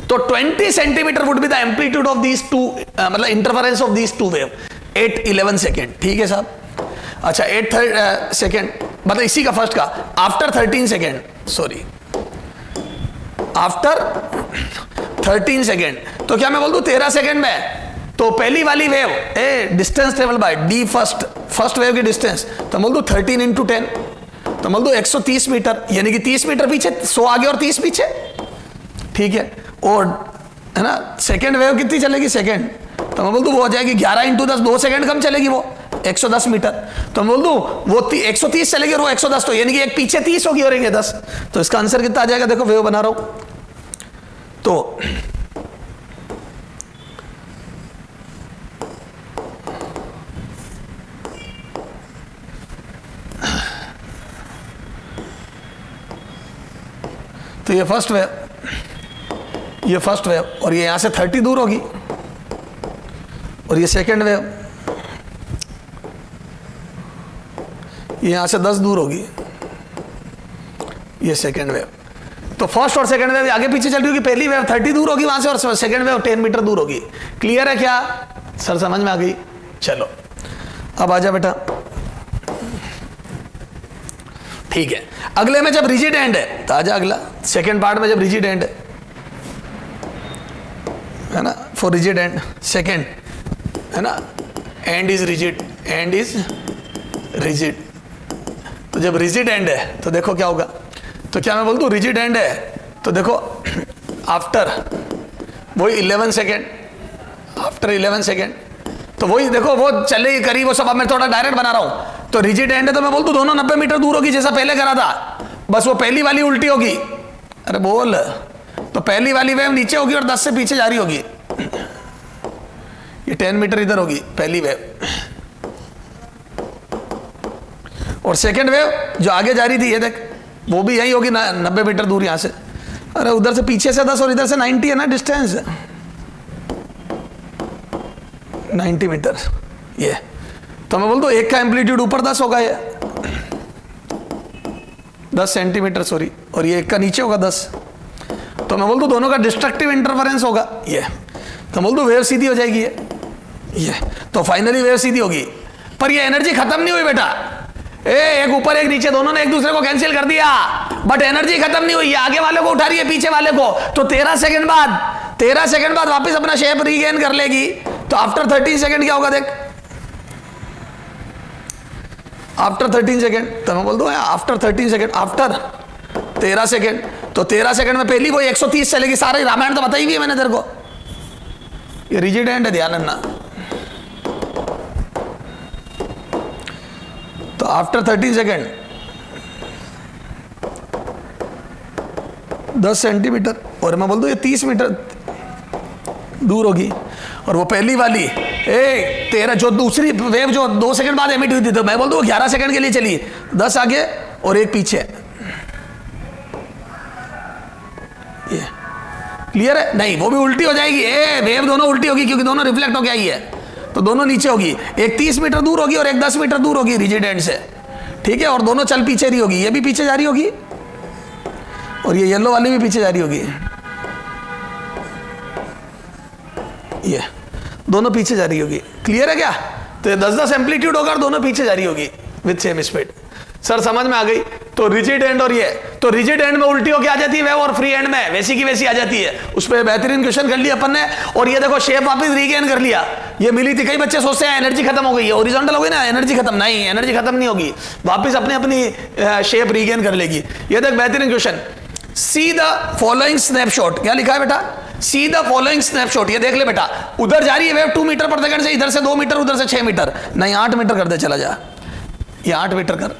तो 20 centimetre would be the amplitude of these two, मतलब interference of these two wave at 11 second, ठीक है साहब। अच्छा 8 सेकेंड, मतलब इसी का फर्स्ट का after 13 second, sorry after 13 second, तो क्या मैं बोल दूं 13 सेकेंड में, तो पहली वाली wave distance travel by D first wave की डिस्टेंस, तो बोल दूं 13 इंटू 10, तो बोल दूं 130 मीटर, यानी कि 30 मीटर पीछे, 100 आगे और 30 पीछे, ठीक है। और है ना सेकेंड वेव कितनी चलेगी सेकेंड, तो मैं बोल दूं वो हो जाएगी 11 इंटू 10, 2 सेकेंड कम चलेगी वो 110 मीटर, तो मैं बोल दूं वो 130 चलेगी और वो 110, तो यानी कि एक पीछे 30 होगी और एक 10, तो इसका आंसर कितना आ जाएगा, देखो वेव बना रहा हूं तो ये फर्स्ट वेव, ये फर्स्ट वेव, और ये यहां से 30 दूर होगी, और ये सेकेंड वेव ये यहां से 10 दूर होगी, ये सेकेंड वेव। तो फर्स्ट और सेकेंड वेव आगे पीछे चल रही होगी, पहली वेव 30 दूर होगी वहां से, और सेकेंड वेव 10 मीटर दूर होगी। क्लियर है क्या सर, समझ में आ गई? चलो अब आजा बेटा, ठीक है। अगले में जब रिजिड एंड है, तो आजा अगला सेकेंड पार्ट में, जब रिजिड एंड है ना, फॉर रिजिड एंड सेकेंड है ना, and is rigid, and is rigid, तो जब रिजिड एंड है तो देखो क्या होगा, तो क्या मैं बोल दूं रिजिड एंड है, तो देखो आफ्टर वही 11 सेकेंड, आफ्टर 11 सेकेंड, तो वही देखो वो चले करीब, वो सब अब मैं थोड़ा डायरेक्ट बना रहा हूं, तो रिजिड एंड है तो मैं बोल दूं दोनों 90 मीटर दूर होगी जैसा पहले करा था, बस वो पहली वाली उल्टी होगी, अरे बोल, तो पहली वाली वेव नीचे होगी और 10 से पीछे जा रही होगी, ये 10 मीटर इधर होगी पहली वेव, और सेकेंड वेव जो आगे जा रही थी ये देख, वो भी यही होगी 90 मीटर दूर यहां से, अरे उधर से पीछे से 10 और इधर से 90 है ना डिस्टेंस, 90 मीटर ये, तो मैं बोल दूं एक का एम्पलीट्यूड ऊपर 10 होगा, ये 10 सेंटीमीटर सॉरी, और ये एक का नीचे होगा 10, तो मैं बोल दूं दोनों का डिस्ट्रक्टिव इंटरफेरेंस होगा ये, तो बोल दूं वेव सीधी हो जाएगी ये, तो फाइनली वेव सीधी होगी, पर ये एनर्जी खत्म नहीं हुई बेटा, एक ऊपर एक नीचे, दोनों ने एक दूसरे को कैंसिल कर दिया, बट एनर्जी खत्म नहीं हुई है, आगे वाले को उठा रही है पीछे वाले को, तो 13 सेकंड बाद वापस अपना शेप रीगेन कर लेगी, तो आफ्टर 13 सेकंड क्या होगा देख, आफ्टर 13 सेकंड, तो मैं बोल दूं आफ्टर 13 सेकंड, आफ्टर 13 सेकंड, तो 13 सेकंड में पहली वो 130 चलेगी, सारी रामायण तो बताई भी है मैंने तेरे को, ये रिजिड एंड है, ध्यान रखना, तो आफ्टर 13 सेकेंड 10 सेंटीमीटर, और मैं बोल दूं ये 30 मीटर दूर होगी, और वो पहली वाली तेरा जो दूसरी वेव जो 2 सेकंड बाद एमिट हुई थी, तो मैं बोल दूं 11 सेकंड के लिए चली, 10 आगे और एक पीछे, ये क्लियर है? नहीं वो भी उल्टी हो जाएगी, वेव दोनों उल्टी होगी क्योंकि दोनों रिफ्लेक्ट होके आई है, तो दोनों नीचे होगी, एक 30 मीटर दूर होगी और एक 10 मीटर दूर होगी रिजिड एंड से, ठीक है, और दोनों चल पीछे रही होगी, ये भी पीछे जा रही होगी और ये येलो वाली भी पीछे जा रही होगी, ये दोनों पीछे जा रही होगी। क्लियर है क्या? तो ये 10-10 एम्पलीट्यूड होगा और दोनों पीछे जा रही होगी विद सेम स्पीड। सर समझ में आ गई? तो रिजिड एंड और ये, तो रिजिड एंड में उल्टी होके आ जाती है वेव और फ्री एंड में वैसी की वैसी आ जाती है। उस पर बेहतरीन क्वेश्चन कर लिया अपन ने, और ये देखो शेप वापस रीगेन कर लिया, ये मिली थी। कई बच्चे सोचते हैं एनर्जी खत्म हो गई है, हॉरिजॉन्टल हो गई ना, एनर्जी खत्म, नहीं एनर्जी खत्म नहीं होगी, वापस अपनी अपनी शेप रीगेन कर लेगी। ये देख बेहतरीन question, see the following snapshot, क्या लिखा है बेटा? सी द फॉलोइंग स्नैपशॉट, ये देख ले बेटा, उधर जा रही है वेव 2 मीटर पर सेकंड से, इधर से 2 मीटर, उधर से 6 मीटर, नहीं 8 मीटर कर दे, चला जा, ये 8 मीटर कर,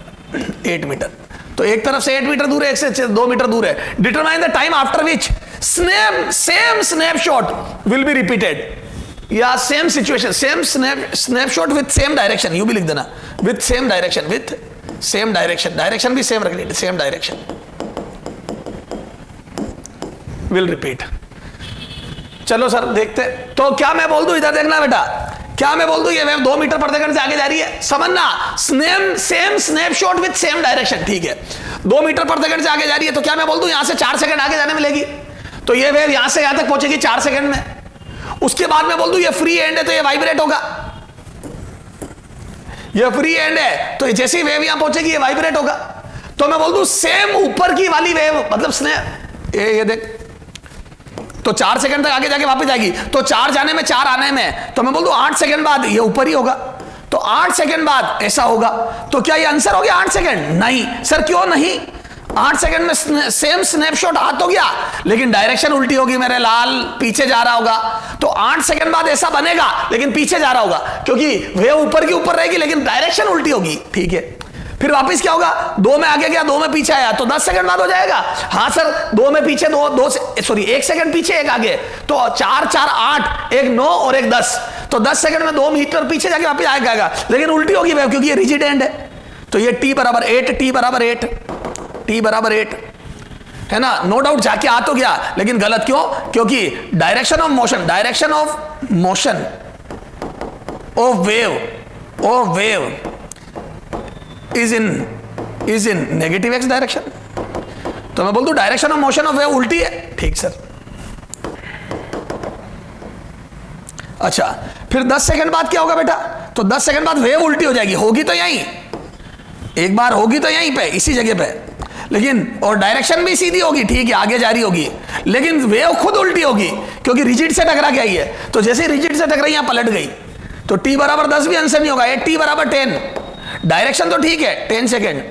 8 मीटर, तो एक तरफ से 8 मीटर दूर है, एक से 2 मीटर दूर है। Determine the time after which same snapshot will be repeated, या same situation, same snapshot with same direction, you भी लिख देना, with same direction, with same direction, direction भी सेम रखनी, सेम डायरेक्शन विल रिपीट। चलो sir देखते, तो क्या मैं बोल दूं, इधर देखना बेटा, क्या मैं बोल दूं, ये वेव 2 मीटर पर सेकंड से आगे जा रही है, समझना, same snapshot with same direction, ठीक है, 2 मीटर पर सेकंड से आगे जा रही है, तो क्या मैं बोल दूं यहां से 4 सेकंड आगे जाने में लेगी, तो ये वेव यहां से यहां तक पहुंचेगी 4 सेकंड में। उसके बाद मैं बोल दूं ये फ्री एंड है, तो ये वाइब्रेट होगा, ये फ्री एंड है, तो जैसे ही वेव यहां पहुंचेगी ये वाइब्रेट होगा। तो मैं बोल दूं सेम ऊपर की वाली वेव, मतलब स्नेप ये देख, तो 4 सेकंड तक आगे जाके वापस जाएगी, तो 4 जाने में 4 आने में, तो मैं बोल दूं 8 सेकंड बाद ये ऊपर ही होगा। तो 8 सेकंड बाद ऐसा होगा। तो क्या ये आंसर हो गया 8 सेकंड? नहीं सर, क्यों नहीं? 8 सेकंड में सेम स्नैपशॉट आ तो गया, लेकिन डायरेक्शन उल्टी होगी मेरे लाल, पीछे जा रहा होगा। तो 8 सेकंड बाद ऐसा बनेगा लेकिन पीछे जा रहा होगा, क्योंकि वेव ऊपर की ऊपर रहेगी लेकिन डायरेक्शन उल्टी होगी। ठीक है, फिर वापस क्या होगा? 2 में आगे गया, 2 में पीछे आया, तो 10 सेकंड बाद हो जाएगा। हाँ सर, 2 में पीछे, 1 सेकंड पीछे, 1 आगे, तो 4 4 8, 1 9 और 1 10, तो 10 सेकंड में 2 मीटर पीछे जाके वापस आएगा, लेकिन उल्टी होगी वेव, क्योंकि ये रिजिड एंड है। तो ये t बराबर 8, t बराबर 8, t बराबर 8 है ना, नो डाउट जाके आ तो गया, लेकिन गलत क्यों? क्योंकि direction of motion of wave is in negative x direction. तो मैं बोल दूं direction of motion of wave उल्टी है। ठीक सर। अच्छा, फिर 10 सेकंड बाद क्या होगा बेटा? तो 10 सेकंड बाद वेव उल्टी हो जाएगी, होगी तो यहीं, एक बार होगी तो यहीं पे, इसी जगह पे, लेकिन और डायरेक्शन भी सीधी होगी, ठीक है, आगे जा रही होगी, लेकिन वेव खुद उल्टी होगी, क्योंकि रिजिड से टकरा के आई है। तो जैसे रिजिड से टकराई यहां पलट गई, तो t बराबर 10 भी आंसर नहीं होगा, t बराबर 10। डायरेक्शन तो ठीक है, 10 second,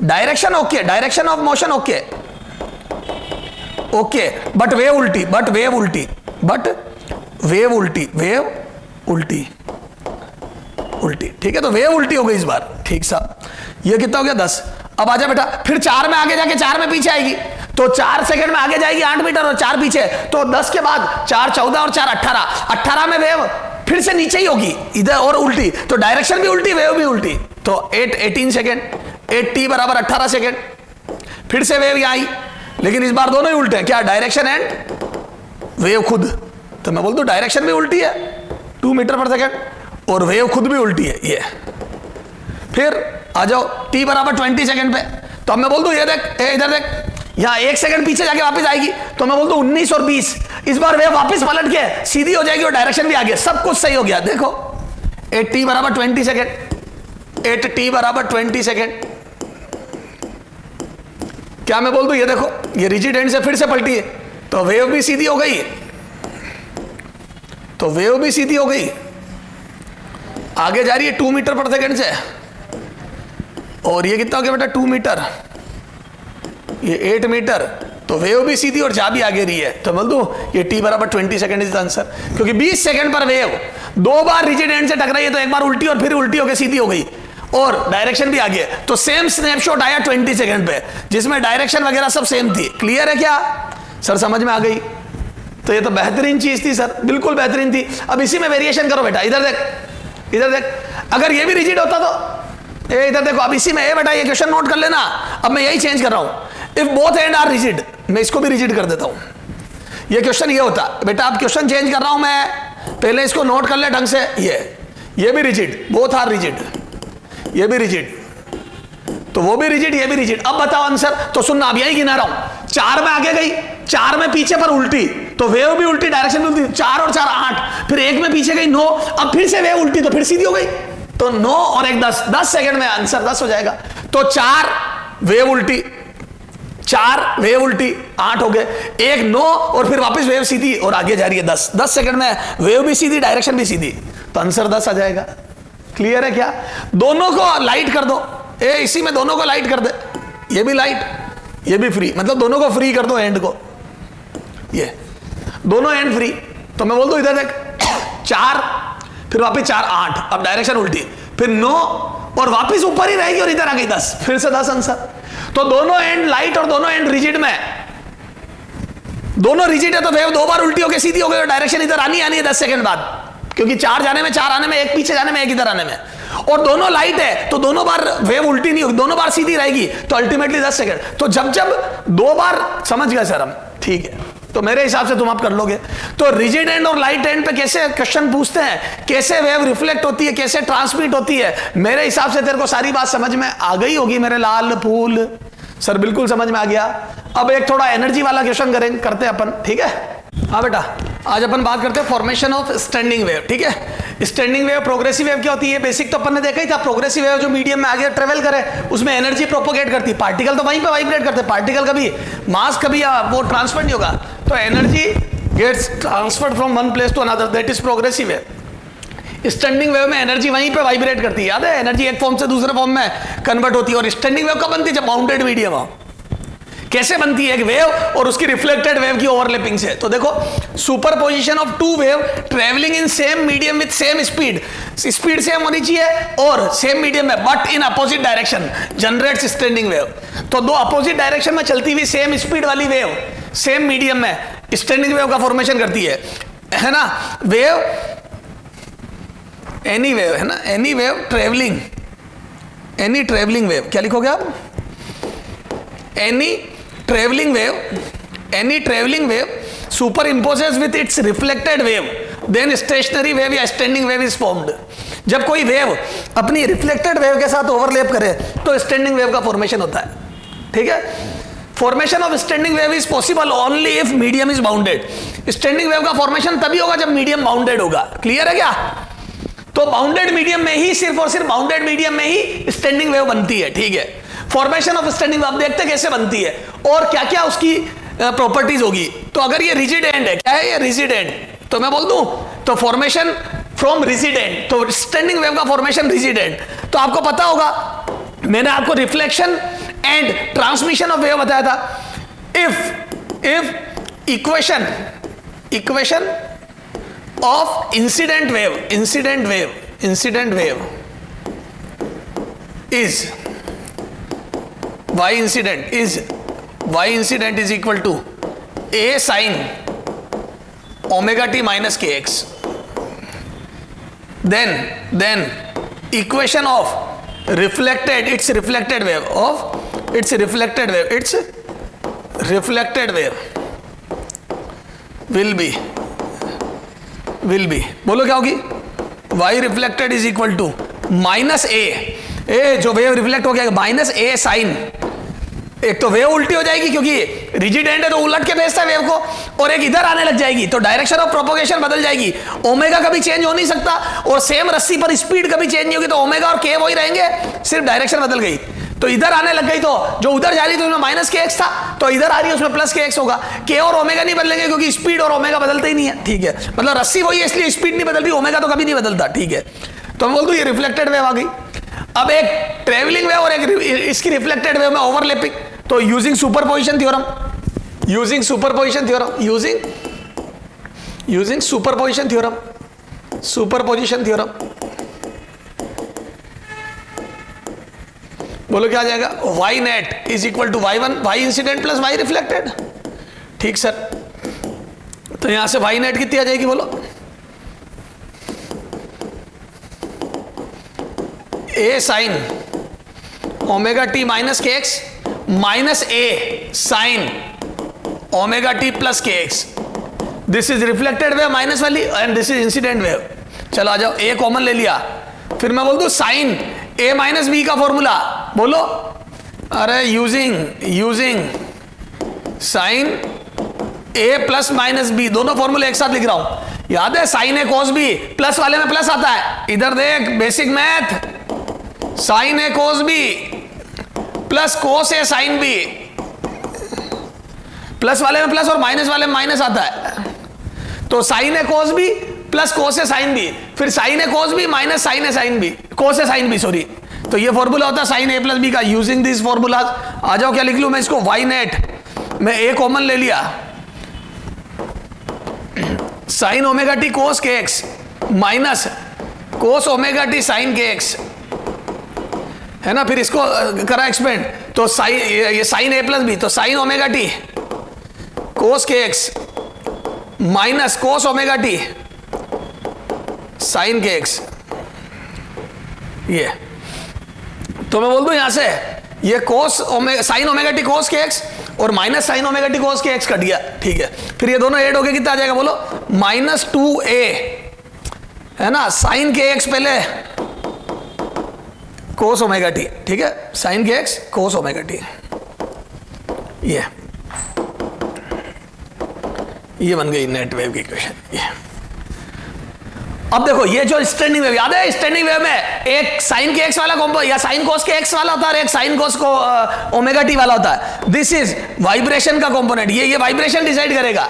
direction okay, direction of motion okay, but wave उल्टी, ठीक है, तो वेव उल्टी हो गई इस बार। ठीक साहब, ये कितना हो गया? 10। अब आजा बेटा, फिर 4 में आगे जाके 4 में पीछे आएगी, तो 4 सेकंड में आगे जाएगी 8 मीटर और 4 पीछे, तो 10 के बाद 4 14 और 4 18, 18 में वेव फिर से नीचे ही होगी इधर और उल्टी, तो डायरेक्शन भी उल्टी, वेव भी उल्टी, तो 18 सेकेंड, 8t बराबर 18 सेकेंड, फिर से वेव यहां आई, लेकिन इस बार दोनों ही उल्टे हैं। क्या? डायरेक्शन एंड वेव खुद। तो मैं बोल दूं डायरेक्शन भी उल्टी है 2 मीटर पर सेकेंड, और वेव खुद भी उल्टी है ये। फिर आ जाओ t बराबर 20 सेकेंड पे, तो अब मैं बोल दूं ये देख, इधर देख, यहां 1 सेकंड पीछे जाके वापस आएगी, तो मैं बोल दूं 19 और 20, इस बार वेव वापस पलट के सीधी हो जाएगी और डायरेक्शन भी आ गया, सब कुछ सही हो गया। देखो 8t बराबर 20 सेकेंड, 8t बराबर 20 सेकेंड। क्या मैं बोल दूं ये देखो, ये रिजिड एंड से फिर से पलटी है, तो वेव भी सीधी हो गई, आगे जा रही है 2 मीटर पर सेकेंड से, और ये कितना हो गया बेटा? 2 मीटर, ये 8 मीटर, तो वेव भी सीधी और जा भी आगे रही है, तो बोल दूं ये t बराबर 20 सेकंड इज द आंसर, क्योंकि 20 सेकंड पर वेव 2 बार रिजिड एंड से टकराई है, तो एक बार उल्टी और फिर उल्टी होकर सीधी हो गई, और डायरेक्शन भी आगे, तो सेम स्नैपशॉट आया 20 सेकंड पे, जिसमें डायरेक्शन वगैरह सब सेम थी। क्लियर है क्या सर? समझ में आ गई? तो ये तो बेहतरीन चीज थी सर, बिल्कुल बेहतरीन थी। अब इसी में वेरिएशन करो बेटा, इधर देख, अगर ये भी रिजिड होता तो इधर देखो, अब इसी में बेटा ये क्वेश्चन नोट कर लेना, अब मैं यही चेंज कर रहा हूं, if both end are rigid, मैं इसको भी रिजिड कर देता हूं। ये क्वेश्चन ये होता बेटा, अब क्वेश्चन चेंज कर रहा हूं मैं, पहले इसको नोट कर ले ढंग से। ये भी रिजिड, बोथ आर रिजिड, ये भी रिजिड, तो वो भी रिजिड, ये भी रिजिड। अब बताओ आंसर। तो सुनना, अब यही गिना रहा हूं, 4 में आगे गई, 4 में पीछे पर उल्टी, तो वेव भी उल्टी, डायरेक्शन भी उल्टी, 4 और 4 8, फिर 1 में पीछे गई 9, अब फिर से वेव उल्टी, तो फिर सीधी हो गई, तो 9 और 1 10, 10 सेकंड में आंसर 10 हो जाएगा। तो 4 वेव उल्टी, 8 हो गए, 1 9 और फिर वापस वेव सीधी और आगे जा रही है 10, 10 सेकंड में वेव भी सीधी, डायरेक्शन भी सीधी, तो आंसर 10 आ जाएगा। क्लियर है क्या? दोनों को लाइट कर दो, इसी में दोनों को लाइट कर दे, ये भी लाइट, ये भी फ्री, मतलब दोनों को फ्री कर दो एंड को, ये दोनों एंड फ्री। तो मैं बोल दूं इधर देख, 4 फिर वापस 4 8, अब डायरेक्शन उल्टी, फिर 9 और वापस ऊपर ही रहेगी और इधर आ गई 10, फिर से 10 आंसर। तो दोनों एंड लाइट और दोनों एंड रिजिड में, दोनों रिजिड है तो वेव 2 बार उल्टी होकर सीधी हो गई और डायरेक्शन इधर आनी है 10 सेकंड बाद, क्योंकि 4 जाने में 4 आने में, 1 पीछे जाने में 1 इधर आने में, और दोनों लाइट है तो दोनों बार वेव उल्टी नहीं होगी, दोनों बार सीधी रहेगी, तो अल्टीमेटली 10 सेकंड। तो जब 2 बार, समझ गए सर हम? ठीक है, तो मेरे हिसाब से तुम आप कर लोगे। तो रिजिड एंड और लाइट एंड पे कैसे क्वेश्चन पूछते हैं, कैसे वेव रिफ्लेक्ट होती है, कैसे ट्रांसमिट होती है, मेरे हिसाब से तेरे को सारी बात समझ में आ गई होगी मेरे लाल फूल। सर बिल्कुल समझ में आ गया। अब एक थोड़ा एनर्जी वाला क्वेश्चन करते हैं अपन, ठीक है? हाँ बेटा। आज अपन बात करते हैं फॉर्मेशन ऑफ स्टैंडिंग वेव। ठीक है, स्टैंडिंग वेव प्रोग्रेसिव वेव क्या होती है, बेसिक तो अपन ने देखा ही था। प्रोग्रेसिव वेव जो मीडियम में आगे ट्रेवल करे उसमें एनर्जी प्रोपोगेट करती है, पार्टिकल तो वहीं पे वाइब्रेट करते हैं, पार्टिकल कभी मास कभी वो ट्रांसफर नहीं होगा, तो energy gets transferred from one place to another, that is progressive wave. Standing wave में एनर्जी वहीं पे वाइब्रेट करती है, याद है, एनर्जी एक फॉर्म से दूसरे फॉर्म में कन्वर्ट होती है। और स्टैंडिंग वेव कब बनती है, जब बाउंडेड मीडियम हो। कैसे बनती है एक वेव और उसकी रिफ्लेक्टेड वेव की ओवरलैपिंग से, तो देखो superposition of two wave travelling in same medium with same speed, speed same होनी चाहिए और सेम मीडियम में but in opposite direction generates standing wave. तो दो अपोजिट डायरेक्शन में चलती हुई सेम स्पीड वाली वेव सेम मीडियम में स्टैंडिंग वेव का फॉर्मेशन करती है ना। वेव एनी वेव है ना, any wave travelling, any travelling wave, क्या लिखोगे आप, any travelling wave super imposes with its reflected wave, then stationary wave या स्टैंडिंग वेव इज फॉर्म्ड। जब कोई वेव अपनी रिफ्लेक्टेड वेव के साथ ओवरलैप करे तो स्टैंडिंग वेव का फॉर्मेशन होता है। ठीक है, formation of standing wave is possible only if medium is bounded. Standing wave का फॉर्मेशन तभी होगा जब मीडियम बाउंडेड होगा। क्लियर है क्या? तो बाउंडेड मीडियम में ही, सिर्फ और सिर्फ बाउंडेड मीडियम में ही स्टैंडिंग वेव बनती है। ठीक है, फॉर्मेशन ऑफ स्टैंडिंग वेव देखते हैं कैसे बनती है और क्या क्या उसकी प्रॉपर्टीज होगी। तो अगर ये रिजिड एंड है, क्या है ये, रिजिड एंड, तो मैं बोल दूं तो फॉर्मेशन फ्रॉम रिजिड एंड, तो स्टैंडिंग वेव का फॉर्मेशन रिजिड एंड। तो आपको पता होगा मैंने आपको reflection and transmission of wave बताया था। If equation of incident wave is y incident is equal to a sin omega t minus kx, then equation of its reflected wave will be बोलो क्या होगी, y reflected is equal to minus A जो wave reflect हो गया minus A sign. एक तो wave उल्टी हो जाएगी क्योंकि रिजिड एंड है तो उलट के भेजता है वेव को, और एक इधर आने लग जाएगी तो डायरेक्शन ऑफ प्रोपोगेशन बदल जाएगी। ओमेगा कभी चेंज हो नहीं सकता और सेम रस्सी पर स्पीड कभी चेंज नहीं होगी, तो ओमेगा और के वही रहेंगे, सिर्फ डायरेक्शन बदल गई। तो इधर आने लग गई तो जो उधर जा रही थी उसमें माइनस के एक्स था, तो इधर आ रही है उसमें प्लस के एक्स होगा। के और ओमेगा नहीं बदलेंगे क्योंकि स्पीड और ओमेगा बदलते ही नहीं है। ठीक है, मतलब रस्सी वही है इसलिए स्पीड नहीं बदल रही, ओमेगा तो कभी नहीं बदलता। ठीक है, तो मैं बोल दूं ये रिफ्लेक्टेड वेव आ गई। अब एक ट्रेवलिंग वेव और एक इसकी रिफ्लेक्टेड वेव में ओवरलैपिंग, तो यूजिंग सुपरपोजिशन थ्योरम बोलो क्या आ जाएगा, y net is equal to y incident plus y reflected. ठीक सर, तो यहां से y नेट कितनी आ जाएगी बोलो, a sine omega T minus के x minus A sine omega T plus के X. This is reflected wave minus वाली and this is incident wave. चलो आ जाओ, ए कॉमन ले लिया, फिर मैं बोल दूं साइन ए माइनस बी का फॉर्मूला बोलो, अरे using sign a plus minus B, दोनों फॉर्मूले एक साथ लिख रहा हूं। याद है साइन ए कॉस बी, प्लस वाले में प्लस आता है, इधर देख बेसिक मैथ, साइन ए कोस बी प्लस कोस ए साइन बी, प्लस वाले में प्लस और माइनस वाले में माइनस आता है, तो साइन ए कोस बी प्लस कोस ए साइन बी, फिर साइन ए कोस बी माइनस साइन ए साइन बी, कोस ए साइन बी सॉरी, तो ये फॉर्मूला होता है साइन ए प्लस बी का। यूजिंग दिस फॉर्मूलाज आ जाओ, क्या लिख लूं मैं इसको, वाई नेट मैं ए कॉमन ले लिया, साइन ओमेगा टी कोस के x minus cos omega T sine के एक्स है ना, फिर इसको करा एक्सपेंड, तो साइन ये साइन ए प्लस बी, तो साइन ओमेगा टी कोस के x minus cos omega T sine के एक्स। ये तो मैं बोल दूं यहां से ये cos sine omega T cos के एक्स और minus sine omega T cos के एक्स कट गया। ठीक है, फिर ये दोनों ऐड होके कितना आ जाएगा बोलो, माइनस 2a है ना, साइन के एक्स पहले कोस ओमेगा टी। ठीक है, साइन के एक्स कोस ओमेगा टी, ये बन गई नेट वेव की इक्वेशन। ये अब देखो ये जो स्टैंडिंग वेव, याद है स्टैंडिंग वेव में एक साइन के एक्स वाला कॉम्पो या साइन कोस के एक्स वाला होता है और एक साइन कोस को ओमेगा टी वाला होता है। दिस इज वाइब्रेशन का कंपोनेंट, ये वाइब्रेशन डिसाइड करेगा,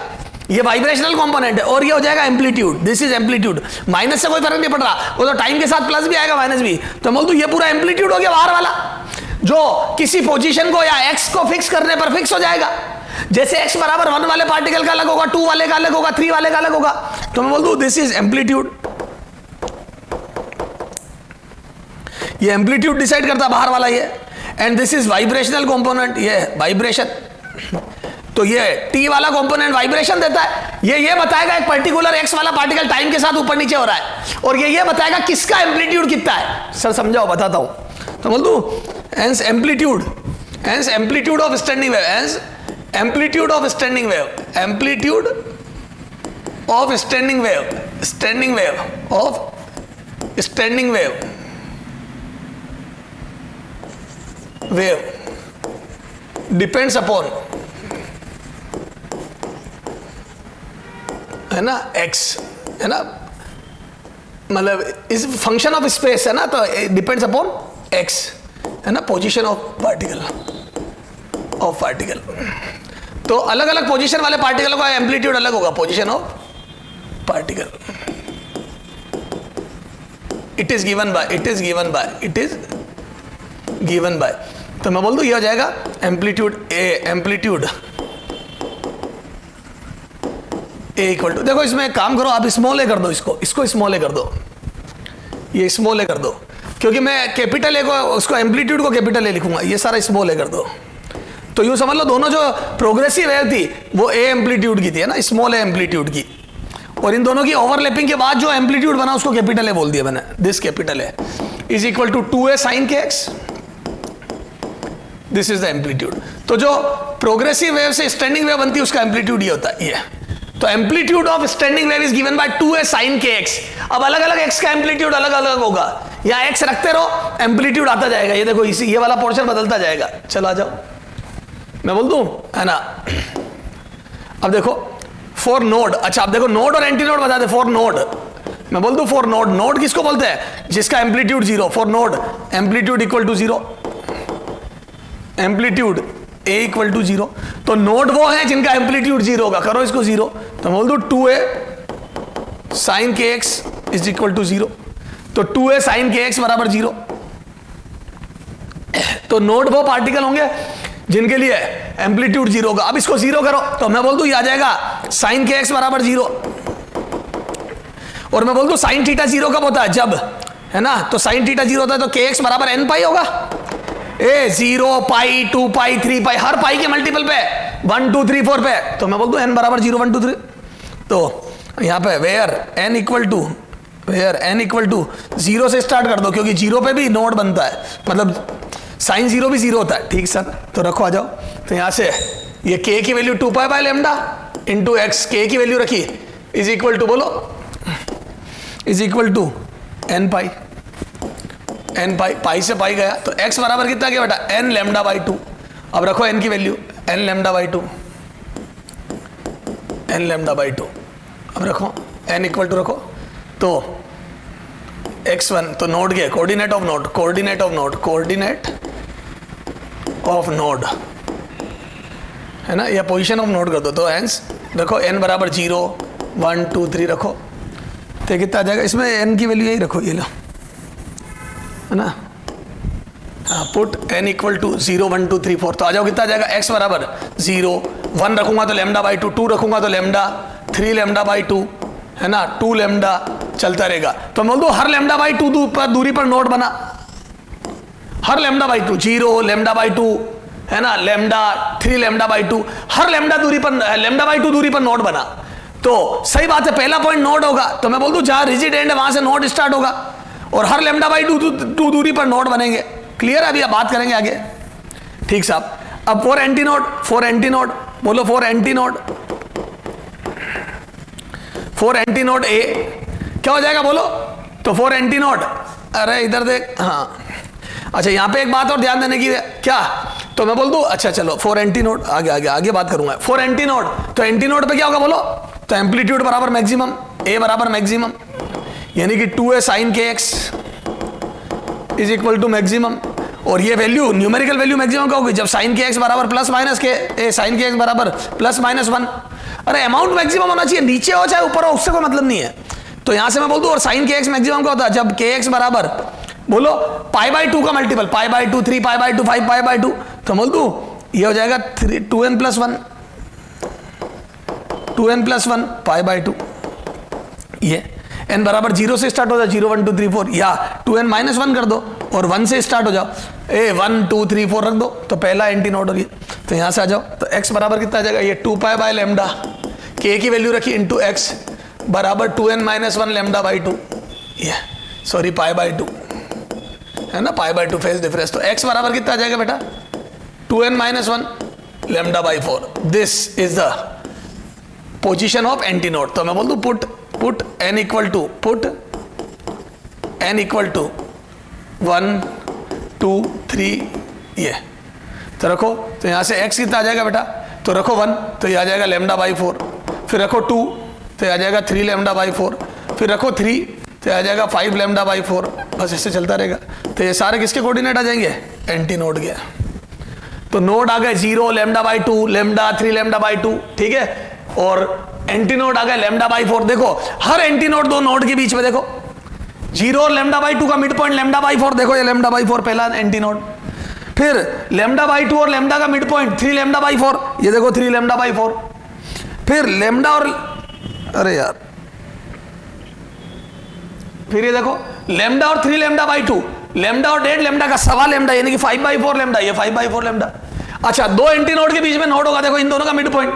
ये वाइब्रेशनल कंपोनेंट है। और ये हो जाएगा amplitude, this is amplitude. Minus से कोई फर्क नहीं पड़ रहा, वो तो टाइम के साथ प्लस भी आएगा माइनस भी। तो बोल दूं ये पूरा एम्पलीट्यूड हो गया बाहर वाला, जो किसी पोजीशन को या एक्स को फिक्स करने पर फिक्स हो जाएगा। जैसे x बराबर 1 वाले पार्टिकल का अलग होगा, 2 वाले का अलग होगा, 3 वाले का अलग होगा। तो मैं बोल दूं दिस इज एम्पलीट्यूड, ये एम्पलीट्यूड डिसाइड करता बाहर वाला ये। And this is vibrational component, ये वाइब्रेशन। तो ये t वाला कंपोनेंट वाइब्रेशन देता है, ये बताएगा एक पर्टिकुलर x वाला पार्टिकल टाइम के साथ ऊपर नीचे हो रहा है, और ये बताएगा किसका एम्पलीट्यूड कितना है। सर समझाओ, बताता हूं। तो बोल दूं hence amplitude of standing wave, hence amplitude of standing wave, amplitude of standing wave, standing wave of standing wave, wave depends upon, है ना, x, है ना, मतलब इस फंक्शन ऑफ स्पेस है ना, तो डिपेंड्स अपॉन x, है ना, पोजीशन ऑफ पार्टिकल। तो अलग अलग पोजीशन वाले पार्टिकल का एम्पलीट्यूड अलग होगा, position of particle. It is given bye, तो मैं बोल दूं ये हो जाएगा एम्पलीट्यूड ए इक्वल टू, देखो इसमें काम करो आप, स्मॉल ए कर दो, इसको स्मॉल ए कर दो, ये स्मॉल ए कर दो, क्योंकि मैं कैपिटल ए को, उसको एम्पलीट्यूड को कैपिटल ए लिखूंगा, ये सारा स्मॉल ए कर दो। तो यूं समझ लो दोनों जो प्रोग्रेसिव वेव थी वो ए एम्पलीट्यूड की थी, है ना, स्मॉल ए एम्पलीट्यूड की, और इन दोनों की ओवरलैपिंग के बाद जो एम्पलीट्यूड बना उसको कैपिटल ए बोल दिया मैंने। This capital A is equal to 2a sin k x, this is the amplitude. तो जो प्रोग्रेसिव वेव से स्टैंडिंग वेव बनती है उसका एम्पलीट्यूड ये होता है, ये। तो amplitude of standing wave is given by 2a sin k x। अब अलग अलग x का एम्पलीट्यूड अलग अलग होगा, यहाँ x रखते रहो एम्पलीट्यूड आता जाएगा, ये देखो इसी ये वाला पोर्शन बदलता जाएगा। चलो आ जाओ, मैं बोल दूं, है ना। अब देखो फॉर नोड, अच्छा अब देखो नोड और एंटी नोड बता दे। फॉर नोड मैं बोल दूं, फॉर नोड किसको बोलते हैं, जिसका amplitude 0। For node amplitude equal to 0, amplitude a equal to 0। तो नोड वो है जिनका एम्पलीट्यूड 0 होगा, करो इसको 0। तो मैं बोल दूं 2a sin k x is equal to 0। तो 2a sin के x बराबर 0। तो नोड वो पार्टिकल होंगे जिनके लिए एम्पलीट्यूड 0 होगा। अब इसको 0 करो, तो मैं बोल दूं ये आ जाएगा sin के x बराबर 0। और मैं बोल दूं sin थीटा 0 कब होता है, जब, है ना, तो sin थीटा 0 होता है तो के x बराबर n पाई होगा। 0 पाई 2 पाई 3 पाई, हर पाई के मल्टीपल पे 1 2 3 4 पे, तो मैं बोल दूं n बराबर 0 1 2 3। तो यहाँ पे वेयर n इक्वल टू 0 से स्टार्ट कर दो, क्योंकि 0 पे भी नोड बनता है, मतलब sin 0 भी 0 होता है। ठीक सर, तो रखो आ जाओ। तो यहाँ से ये k की value 2 pi by lambda into x, k की वैल्यू रखी इज इक्वल टू, बोलो, इज इक्वल टू n पाई पाई से पाई गया, तो x बराबर कितना गया बेटा, n लेमडा बाई 2। अब रखो n की value n lambda by 2, n lambda by 2। अब रखो n इक्वल टू रखो, तो x1, तो नोड के कोऑर्डिनेट ऑफ नोड, है ना, या पोजीशन ऑफ नोड कर दो। तो हेंस रखो n बराबर 0 1 2 3 रखो, तो कितना आ जाएगा, इसमें n की वैल्यू यही रखो, ये लो, है ना, पुट n इक्वल टू 0 1 2 3 4। तो आ जाओ कितना आ जाएगा, x बराबर 0 1 रखूंगा तो लेमडा बाई 2, 2 रखूंगा तो लेमडा, 3 लेमडा बाई 2, है ना, 2 लेमडा चलता रहेगा। तो बोल दो हर लेमडा बाई 2 दूरी पर नोड बना, हर लेमडा बाई 2, 0 लेमडा बाई 2, है ना, lambda 3 lambda by 2, her lambda by 2 दूरी पर नोड बना। तो सही बात है, पहला पॉइंट नोड होगा, तो मैं बोल दूं जहां रिजिड एंड है वहां से नोड स्टार्ट होगा, और हर लेमडा बाई 2 दूरी पर नोड बनेंगे। क्लियर है, अभी आप बात करेंगे आगे। ठीक साहब, अब फॉर एंटी नोड बोलो, फॉर एंटी नोड ए क्या हो जाएगा बोलो, तो फॉर एंटी नोड, अरे इधर देख, हाँ अच्छा, यहां पे एक बात और ध्यान देने की, क्या तो मैं बोल दूं अच्छा चलो फॉर एंटी नोड, आगे आगे आगे बात करूंगा। फॉर एंटी नोड, तो एंटी नोड पे क्या होगा बोलो, तो एम्पलीट्यूड बराबर मैक्सिमम, ए बराबर मैक्सिमम, यानी कि 2a साइन के x is equal to maximum. और ये वैल्यू न्यूमेरिकल वैल्यू मैक्सिमम का होगी जब साइन के एक्स बराबर प्लस माइनस के ए, साइन के एक्स बराबर प्लस माइनस 1। अरे अमाउंट मैक्सिमम होना चाहिए, नीचे हो चाहे ऊपर हो उससे कोई मतलब नहीं है। तो यहां से मैं बोल दूं और साइन के एक्स मैक्सिमम का होता है जब के एक्स बराबर बोलो पाई बाई 2 का multiple, pi by 2, 3 pi by 2, 5 pi by 2, तो बोल दूं ये हो जाएगा 2n plus 1, 2n plus 1 pi by 2। ये n बराबर 0 से स्टार्ट हो जाए, 0 1 2 3 4, या 2n माइनस 1 कर दो और 1 से स्टार्ट हो जाओ, ए 1 2 3 4 रख दो, तो पहला एंटी नोड हो गया। तो यहां से आ जाओ, तो x बराबर कितना आ जाएगा, ये 2 पाई बाय लेमडा, k की वैल्यू रखी इंटू x बराबर 2n माइनस 1 लेमडा बाई 2, ये सॉरी पाई बाई 2 है ना, पाई बाई 2 फेज डिफरेंस। तो x बराबर कितना आ जाएगा बेटा, 2n minus 1 lambda by 4। This is the position of antinode. तो मैं बोल दूं put n equal to one 2 3, ये तो रखो, तो यहां से x कितना आ जाएगा बेटा, तो रखो 1 तो ये आ जाएगा लेमडा बाई 4, फिर रखो 2 तो ये आ जाएगा 3 लेमडा बाई 4, फिर रखो 3 तो ये आ जाएगा 5 लेमडा बाई 4, बस ऐसे चलता रहेगा। तो ये सारे किसके कोऑर्डिनेट आ जाएंगे, एंटी नोड के। तो नोड आ गए 0 lambda by 2 lambda 3 lambda by 2, ठीक है, और एंटी नोड आ गए लेमडा बाई 4। देखो हर एंटी नोड दो नोड के बीच में देखो 0 और लेमडा बाई 2 का मिड पॉइंट लेमडा बाई 4, देखो ये लेमडा बाई 4 पहला एंटी नोड, फिर लेमडा बाई 2 और लेमडा का मिड पॉइंट 3 लेमडा बाई 4, ये देखो 3 लेमडा बाई 4, फिर लेमडा और अरे यार फिर ये देखो लेमडा और 3 लेमडा बाई 2, लेमडा और 1.5 लेमडा का सवा लेमडा, यानी कि 5 बाई 4 लेमडा, ये 5 बाई 4 लेमडा। अच्छा दो एंटी नोड के बीच में नोड होगा, देखो इन दोनों का मिड पॉइंट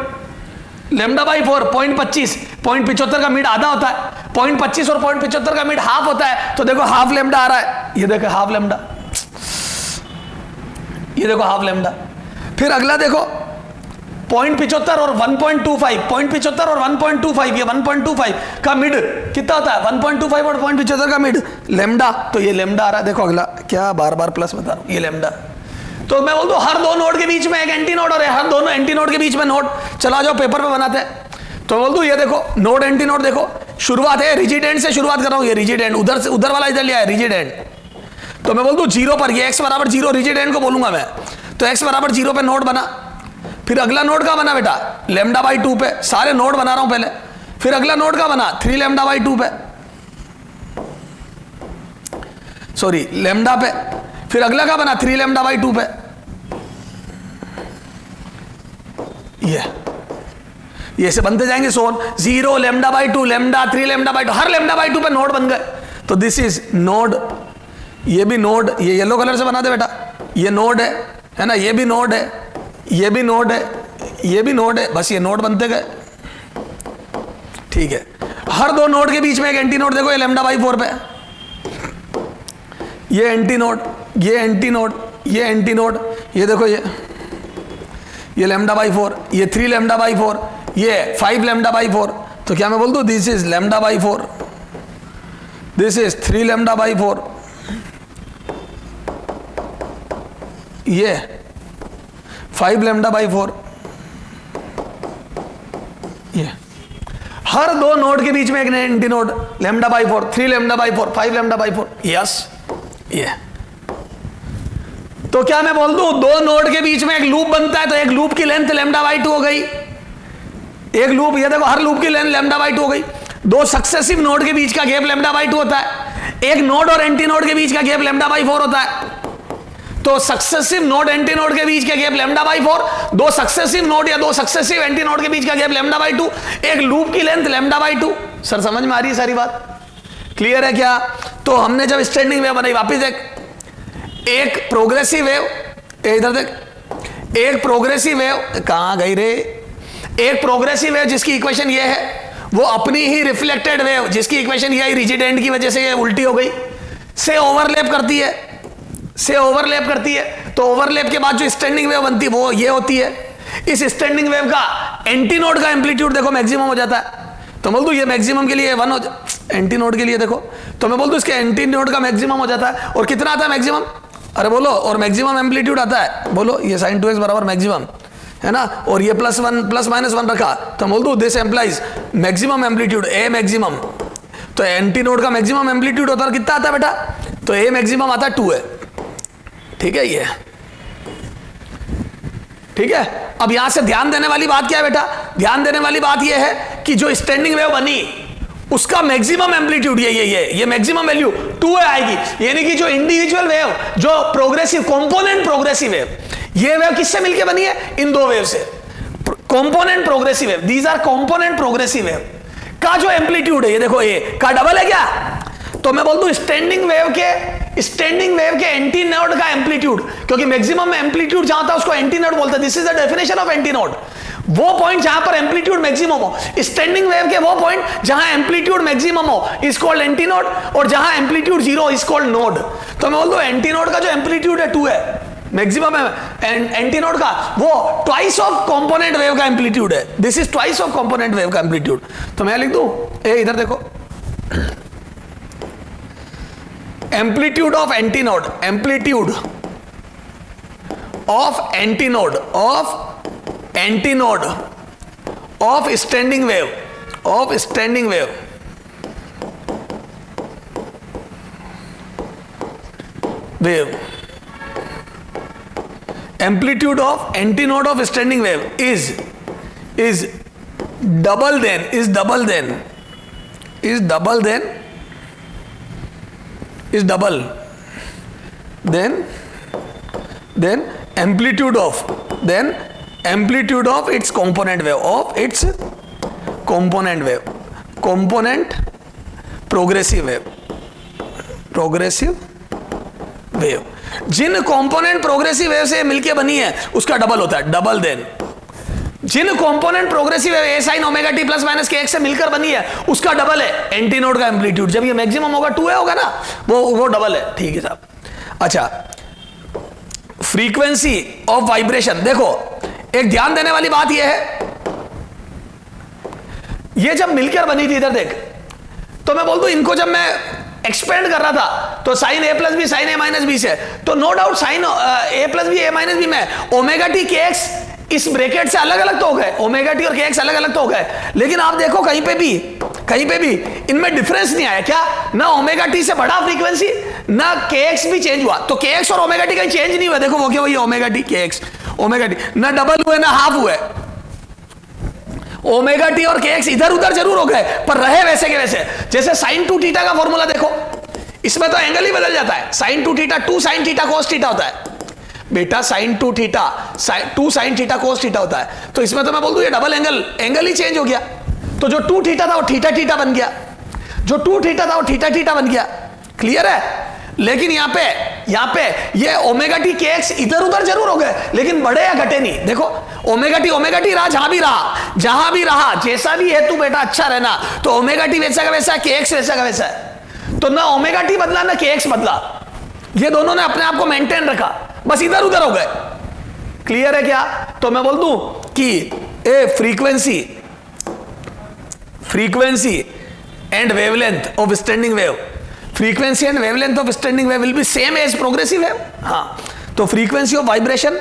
लेमडा बाई 4 0.25, 0.75 का मिड आधा होता है, 0.25 और 0.75 का मिड हाफ होता है, तो देखो हाफ लेमडा आ रहा है, ये देखो हाफ लेमडा, ये देखो हाफ लेमडा। फिर अगला देखो 0.75 और 1.25, 0.75 और 1.25, ये 1.25 का मिड कितना होता है, 1.25 और 0.75 का मिड लेमडा, तो ये लेमडा आ रहा है। देखो अगला क्या बार बार प्लस बता रहा हूं, ये लेमडा। तो मैं बोल दूं हर दो नोड के बीच में एक एंटी नोड और हर दोनों एंटी नोड के बीच में नोड, चला जाओ पेपर पे बनाते हैं। तो बोल दूं ये देखो नोड एंटी नोड, देखो शुरुआत है रिजिड एंड से शुरुआत कर रहा हूं, ये रिजिड एंड उधर से उधर वाला इधर लिया है रिजिड एंड। तो मैं बोल दूं 0 पर, ये x बराबर 0 रिजिड एंड को बोलूंगा मैं, तो x बराबर 0 पे नोड बना, फिर अगला नोड का बना बेटा लेमडा बाई 2 पे, सारे नोड बना रहा हूं पहले, फिर अगला नोड का बना 3 लेमडा बाई 2 पे, सॉरी लेमडा पे, फिर अगला का बना 3 लेमडा बाई 2 पे, ये से बनते जाएंगे सोन 0 lambda by 2 lambda 3 lambda by 2, her lambda by 2 पे नोड बन गए। तो दिस इज नोड, ये भी नोड, ये येलो कलर से बना दे बेटा, ये नोड है ना, ये भी नोड है, ये भी नोड है, ये भी नोड है, बस ये नोड बनते गए, ठीक है। हर दो नोड के बीच में एक एंटी नोड, देखो ये लेमडा बाई 4 पे, ये एंटी नोड, ये एंटी नोड, ये एंटी नोड, ये देखो ये लेमडा बाई 4, ये 3 लेमडा बाई 4, ये 5 लेमडा बाई 4। तो क्या मैं बोल दूं this is lambda by 4, this is 3 lambda by 4, ये 5 लेमडा बाई 4, ये हर दो नोड के बीच में एक anti node lambda by 4, 3 lambda by 4, 5 lambda by 4, yes ये। तो क्या मैं बोल दूं दो नोड के बीच में एक लूप बनता है, तो एक लूप की लेंथ लेमडा बाई 2 हो गई, एक लूप, ये देखो हर लूप की लेंथ लेमडा बाई 2 हो गई। दो सक्सेसिव नोड के बीच का गैप लेमडा बाई 2 होता है, एक नोड और एंटी नोड के बीच का गैप लेमडा बाई 4 होता है। तो सक्सेसिव नोड एंटी नोड के बीच का गैप लेमडा बाई 4, दो सक्सेसिव नोड या दो सक्सेसिव एंटी नोड के बीच का गैप लेमडा बाई 2, एक लूप की लेंथ लेमडा बाई 2। सर समझ में आ रही है सारी बात, क्लियर है क्या? तो हमने जब स्टैंडिंग वेव बनाई, वापिस देख, एक प्रोग्रेसिव वेव, इधर देख, एक प्रोग्रेसिव वेव कहां गई रे, एक प्रोग्रेसिव वेव जिसकी इक्वेशन ये है, वो अपनी ही रिफ्लेक्टेड वेव जिसकी इक्वेशन ये रिजिड एंड की वजह से ये उल्टी हो गई, से ओवरलैप करती है, से ओवरलैप करती है। तो ओवरलैप के बाद जो स्टैंडिंग वेव बनती है वो ये होती है। इस स्टैंडिंग वेव का एंटी नोड का एम्पलीट्यूड देखो मैक्सिमम हो जाता है, तो बोल दूं ये मैक्सिमम के लिए 1 हो एंटी नोड के लिए देखो, तो मैं बोल दूं इसके एंटी नोड का मैक्सिमम हो जाता है, और कितना आता है मैक्सिमम, अरे बोलो, और मैक्सिमम एम्पलीट्यूड आता है, बोलो ये sin 2x बराबर मैक्सिमम है ना, और ये +1 रखा, तो बोल दो this implies maximum amplitude A maximum. तो एंटी नोड का मैक्सिमम एम्पलीट्यूड होता है, कितना आता है बेटा, तो ए मैक्सिमम आता है 2 है, ठीक है ये, ठीक है। अब यहां से ध्यान देने वाली बात क्या है बेटा, ध्यान देने वाली बात यह है कि जो स्टैंडिंग वेव बनी उसका मैक्सिमम एम्पलीट्यूड ये मैक्सिमम वैल्यू 2 आएगी, यानी कि जो इंडिविजुअल वेव, जो प्रोग्रेसिव कंपोनेंट प्रोग्रेसिव वेव, ये वेव किससे मिलके बनी है, इन दो वेव से, component progressive wave, these R component progressive wave का जो एम्पलीट्यूड है, ये देखो ए का डबल है क्या, तो मैं बोल दूं स्टैंडिंग वेव के एंटी नोड का एम्पलीट्यूड, क्योंकि मैक्सिमम एम्पलीट्यूड जहां होता है उसको एंटी नोड बोलते हैं, this is the definition of anti node, वो पॉइंट जहां पर एम्पलीट्यूड मैक्सिमम हो, स्टैंडिंग वेव के वो पॉइंट जहां एम्पलीट्यूड मैक्सिमम हो इज कॉल्ड एंटी नोड, और जहां एम्पलीट्यूड 0 इज कॉल्ड नोड। तो मैं बोल दूं एंटी नोड का जो एम्पलीट्यूड है 2 है, मैक्सिमम एंटी नोड का वो ट्वाइस ऑफ कंपोनेंट वेव का एम्पलीट्यूड है, this is twice of component wave का एम्पलीट्यूड। तो मैं लिख दूं ए, इधर देखो, amplitude of antinode, amplitude of antinode of standing wave, amplitude of antinode of standing wave is double then amplitude of its component progressive wave, जिन component progressive wave से मिलके बनी है उसका डबल होता है, डबल देन जिन component progressive wave A sine omega T plus minus के एक्स से मिलकर बनी है उसका डबल है एंटी नोड का एम्पलीट्यूड, जब ये मैक्सिमम होगा 2 होगा ना, वो डबल है, ठीक है साहब। अच्छा, फ्रीक्वेंसी ऑफ वाइब्रेशन, देखो एक ध्यान देने वाली बात यह है, ये जब मिलकर बनी थी, इधर देख, तो मैं बोल दूं इनको जब मैं एक्सपेंड कर रहा था तो sign a plus B sign A minus B से, तो no doubt sign a plus B A minus B में ओमेगा टी के एक्स इस ब्रैकेट से अलग अलग तो हो गए, ओमेगा टी और के एक्स अलग अलग तो हो गए, लेकिन आप देखो कहीं पे भी इनमें डिफरेंस नहीं आया क्या, ना ओमेगा टी से बड़ा फ्रीक्वेंसी ना के एक्स भी चेंज हुआ, तो के एक्स और ओमेगा टी कहीं चेंज नहीं हुआ, देखो वो क्या वही ओमेगा टी के एक्स ओमेगा टी, ना डबल हुए ना हाफ हुए, ओमेगा टी और के एक्स इधर उधर जरूर हो गए पर रहे वैसे के वैसे। जैसे साइन 2 थीटा का फॉर्मूला देखो, इसमें तो एंगल ही बदल जाता है, sine 2 theta 2 sine theta cos theta होता है बेटा, sine 2 theta 2 sine theta cos theta होता है, तो इसमें तो मैं बोल दूं ये डबल एंगल ही चेंज हो गया, तो जो 2 थीटा था वो थीटा थीटा बन गया, जो 2 थीटा था वो थीटा थीटा बन गया, क्लियर है। लेकिन यहाँ पे ये ओमेगा टी के एक्स इधर उधर जरूर हो गए लेकिन बढ़े या घटे नहीं, देखो ओमेगा टी रहा जहां भी रहा जैसा भी है तू बेटा अच्छा रहना, तो ओमेगा टी वैसा का वैसा, के एक्स वैसा का वैसा है, तो ना ओमेगा टी बदला ना के एक्स बदला, ये दोनों ने अपने आप को मेंटेन रखा, बस इधर उधर हो गए, क्लियर है क्या। तो मैं बोल दूं कि A frequency and wavelength of standing wave, frequency and wavelength of standing wave will be same as progressive wave, हाँ, तो frequency of vibration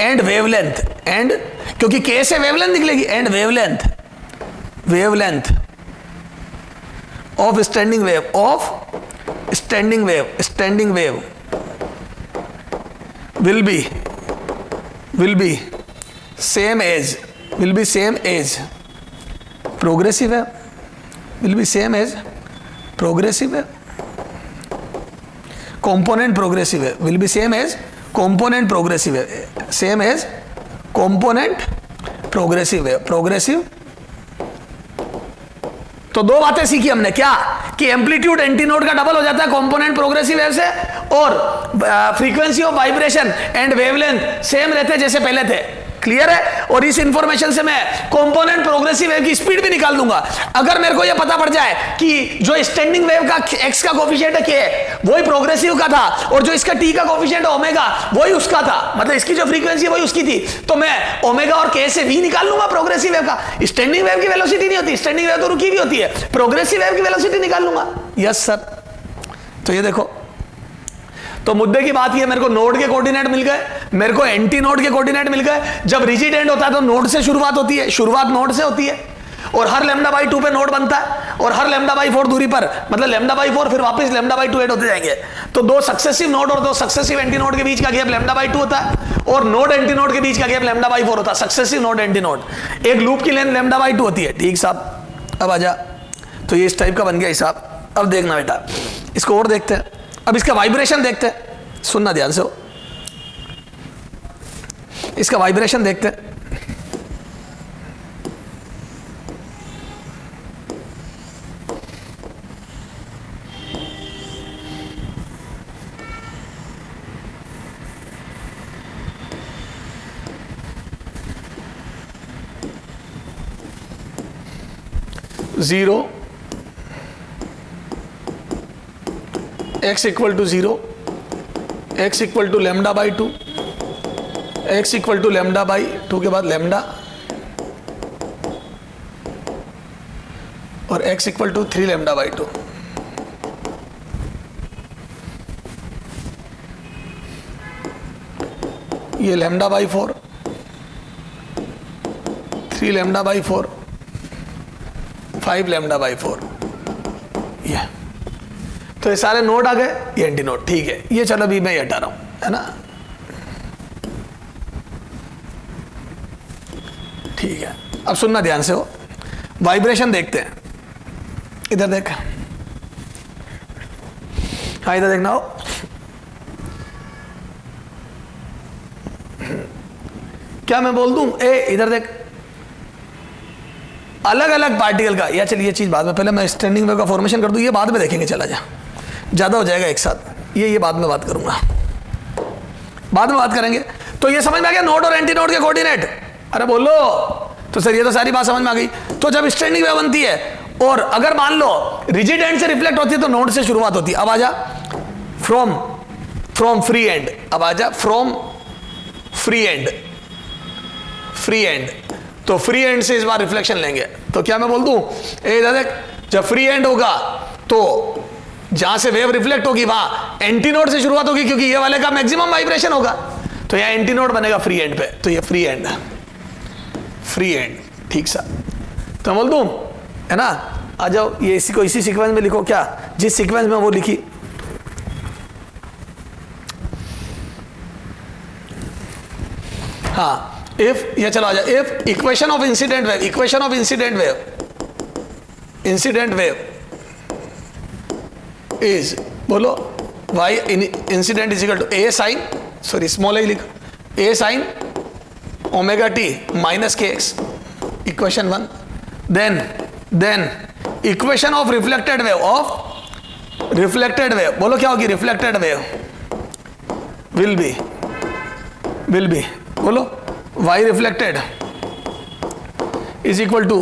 and wavelength, and क्योंकि K से wavelength निकलेगी, and wavelength of standing wave will be same as progressive wave, will be same as progressive wave, component progressive wave will be same as component progressive wave, same as component progressive wave, progressive। तो दो बातें सीखी हमने, क्या कि amplitude antinode का double हो जाता है कंपोनेंट प्रोग्रेसिव वेव से, और frequency of vibration and wavelength same रहते जैसे पहले थे, क्लियर है। और इस इंफॉर्मेशन से मैं कंपोनेंट प्रोग्रेसिव वेव की स्पीड भी निकाल दूंगा, अगर मेरे को यह पता पड़ जाए कि जो स्टैंडिंग वेव का एक्स का कोफिशिएंट है के वही प्रोग्रेसिव का था और जो इसका टी का कोफिशिएंट है ओमेगा वही उसका था, मतलब इसकी जो फ्रीक्वेंसी वही उसकी थी, तो मैं ओमेगा और के से वी निकाल लूंगा प्रोग्रेसिव वेव का। स्टैंडिंग वेव की वेलोसिटी नहीं होती, स्टैंडिंग वेव तो रुकी भी होती है, प्रोग्रेसिव वेव की वेलोसिटी निकाल लूंगा, यस सर। तो ये देखो, तो मुद्दे की बात ये, मेरे को नोड के कोऑर्डिनेट मिल गए, मेरे को एंटी नोड के कोऑर्डिनेट मिल गए। जब रिजिड एंड होता है तो नोड से शुरुआत होती है, शुरुआत नोड से होती है, और हर λ/2 पे नोड बनता है, और हर λ/4 दूरी पर, मतलब λ/4 फिर वापस λ/2 ऐड होते जाएंगे। तो दो सक्सेसिव नोड और दो सक्सेसिव एंटी नोड के बीच का गैप λ/2 होता है, और नोड एंटी नोड के बीच का गैप λ/4 होता है, सक्सेसिव नोड एंटी नोड। एक लूप की लेंथ λ/2 होती है। ठीक साहब, अब आजा। तो ये इस टाइप का बन गया हिसाब। अब देखना बेटा, इसको और देखते हैं। अब इसका वाइब्रेशन देखते हैं, सुनना ध्यान से हो, इसका वाइब्रेशन देखते हैं। Zero, x equal to 0, x equal to λ/2, x equal to λ/2 के बाद लैम्डा, और x इक्वल टू 3 λ/2। ये λ/4, 3 λ/4, 5 λ/4। ये तो ये सारे नोड आ गए, ये एंटी नोड। ठीक है, ये चलो अभी मैं ये हटा रहा हूं, है ना। ठीक है, अब सुनना ध्यान से हो, वाइब्रेशन देखते हैं। इधर देख, हाँ इधर देखना हो। क्या मैं बोल दूं, ए इधर देख, अलग अलग पार्टिकल का, या चलिए ये चीज बाद में, पहले मैं स्टैंडिंग वेव का फॉर्मेशन कर दूं, ये बाद में देखेंगे, चला जा, ज्यादा हो जाएगा एक साथ। ये बाद में बात करूंगा, बाद में बात करेंगे। तो ये समझ में आ गया नोड और एंटी नोड के कोऑर्डिनेट। अरे बोलो, तो सर ये तो सारी बात समझ में आ गई। तो जब स्टैंडिंग वेव बनती है और अगर मान लो रिजिड एंड से रिफ्लेक्ट होती है तो नोड से शुरुआत होती है। अब आजा फ्रॉम फ्री एंड, अब आजा from free and, free and. तो फ्री एंड से इस बार रिफ्लेक्शन लेंगे। तो क्या मैं बोल दूं, इधर देख, जब फ्री एंड होगा तो जहां से वेव रिफ्लेक्ट होगी वहां एंटी नोड से शुरुआत होगी, क्योंकि ये वाले का मैक्सिमम वाइब्रेशन होगा। तो यहां एंटी नोड बनेगा फ्री एंड पे, तो ये फ्री एंड, फ्री एंड। ठीक सा, तो बोल दूं, है ना। आ जाओ, ये इसी को इसी सीक्वेंस में लिखो, क्या जिस सीक्वेंस में वो लिखी। हाँ, इफ, ये चलो आ जाए, if equation of incident wave, equation of incident wave, incident wave is, बोलो, y incident is equal to a sine, sorry small a लिख, a sine omega t minus kx, equation 1। Then equation of reflected wave, of reflected wave, बोलो क्या होगी, reflected wave will be, बोलो, y reflected is equal to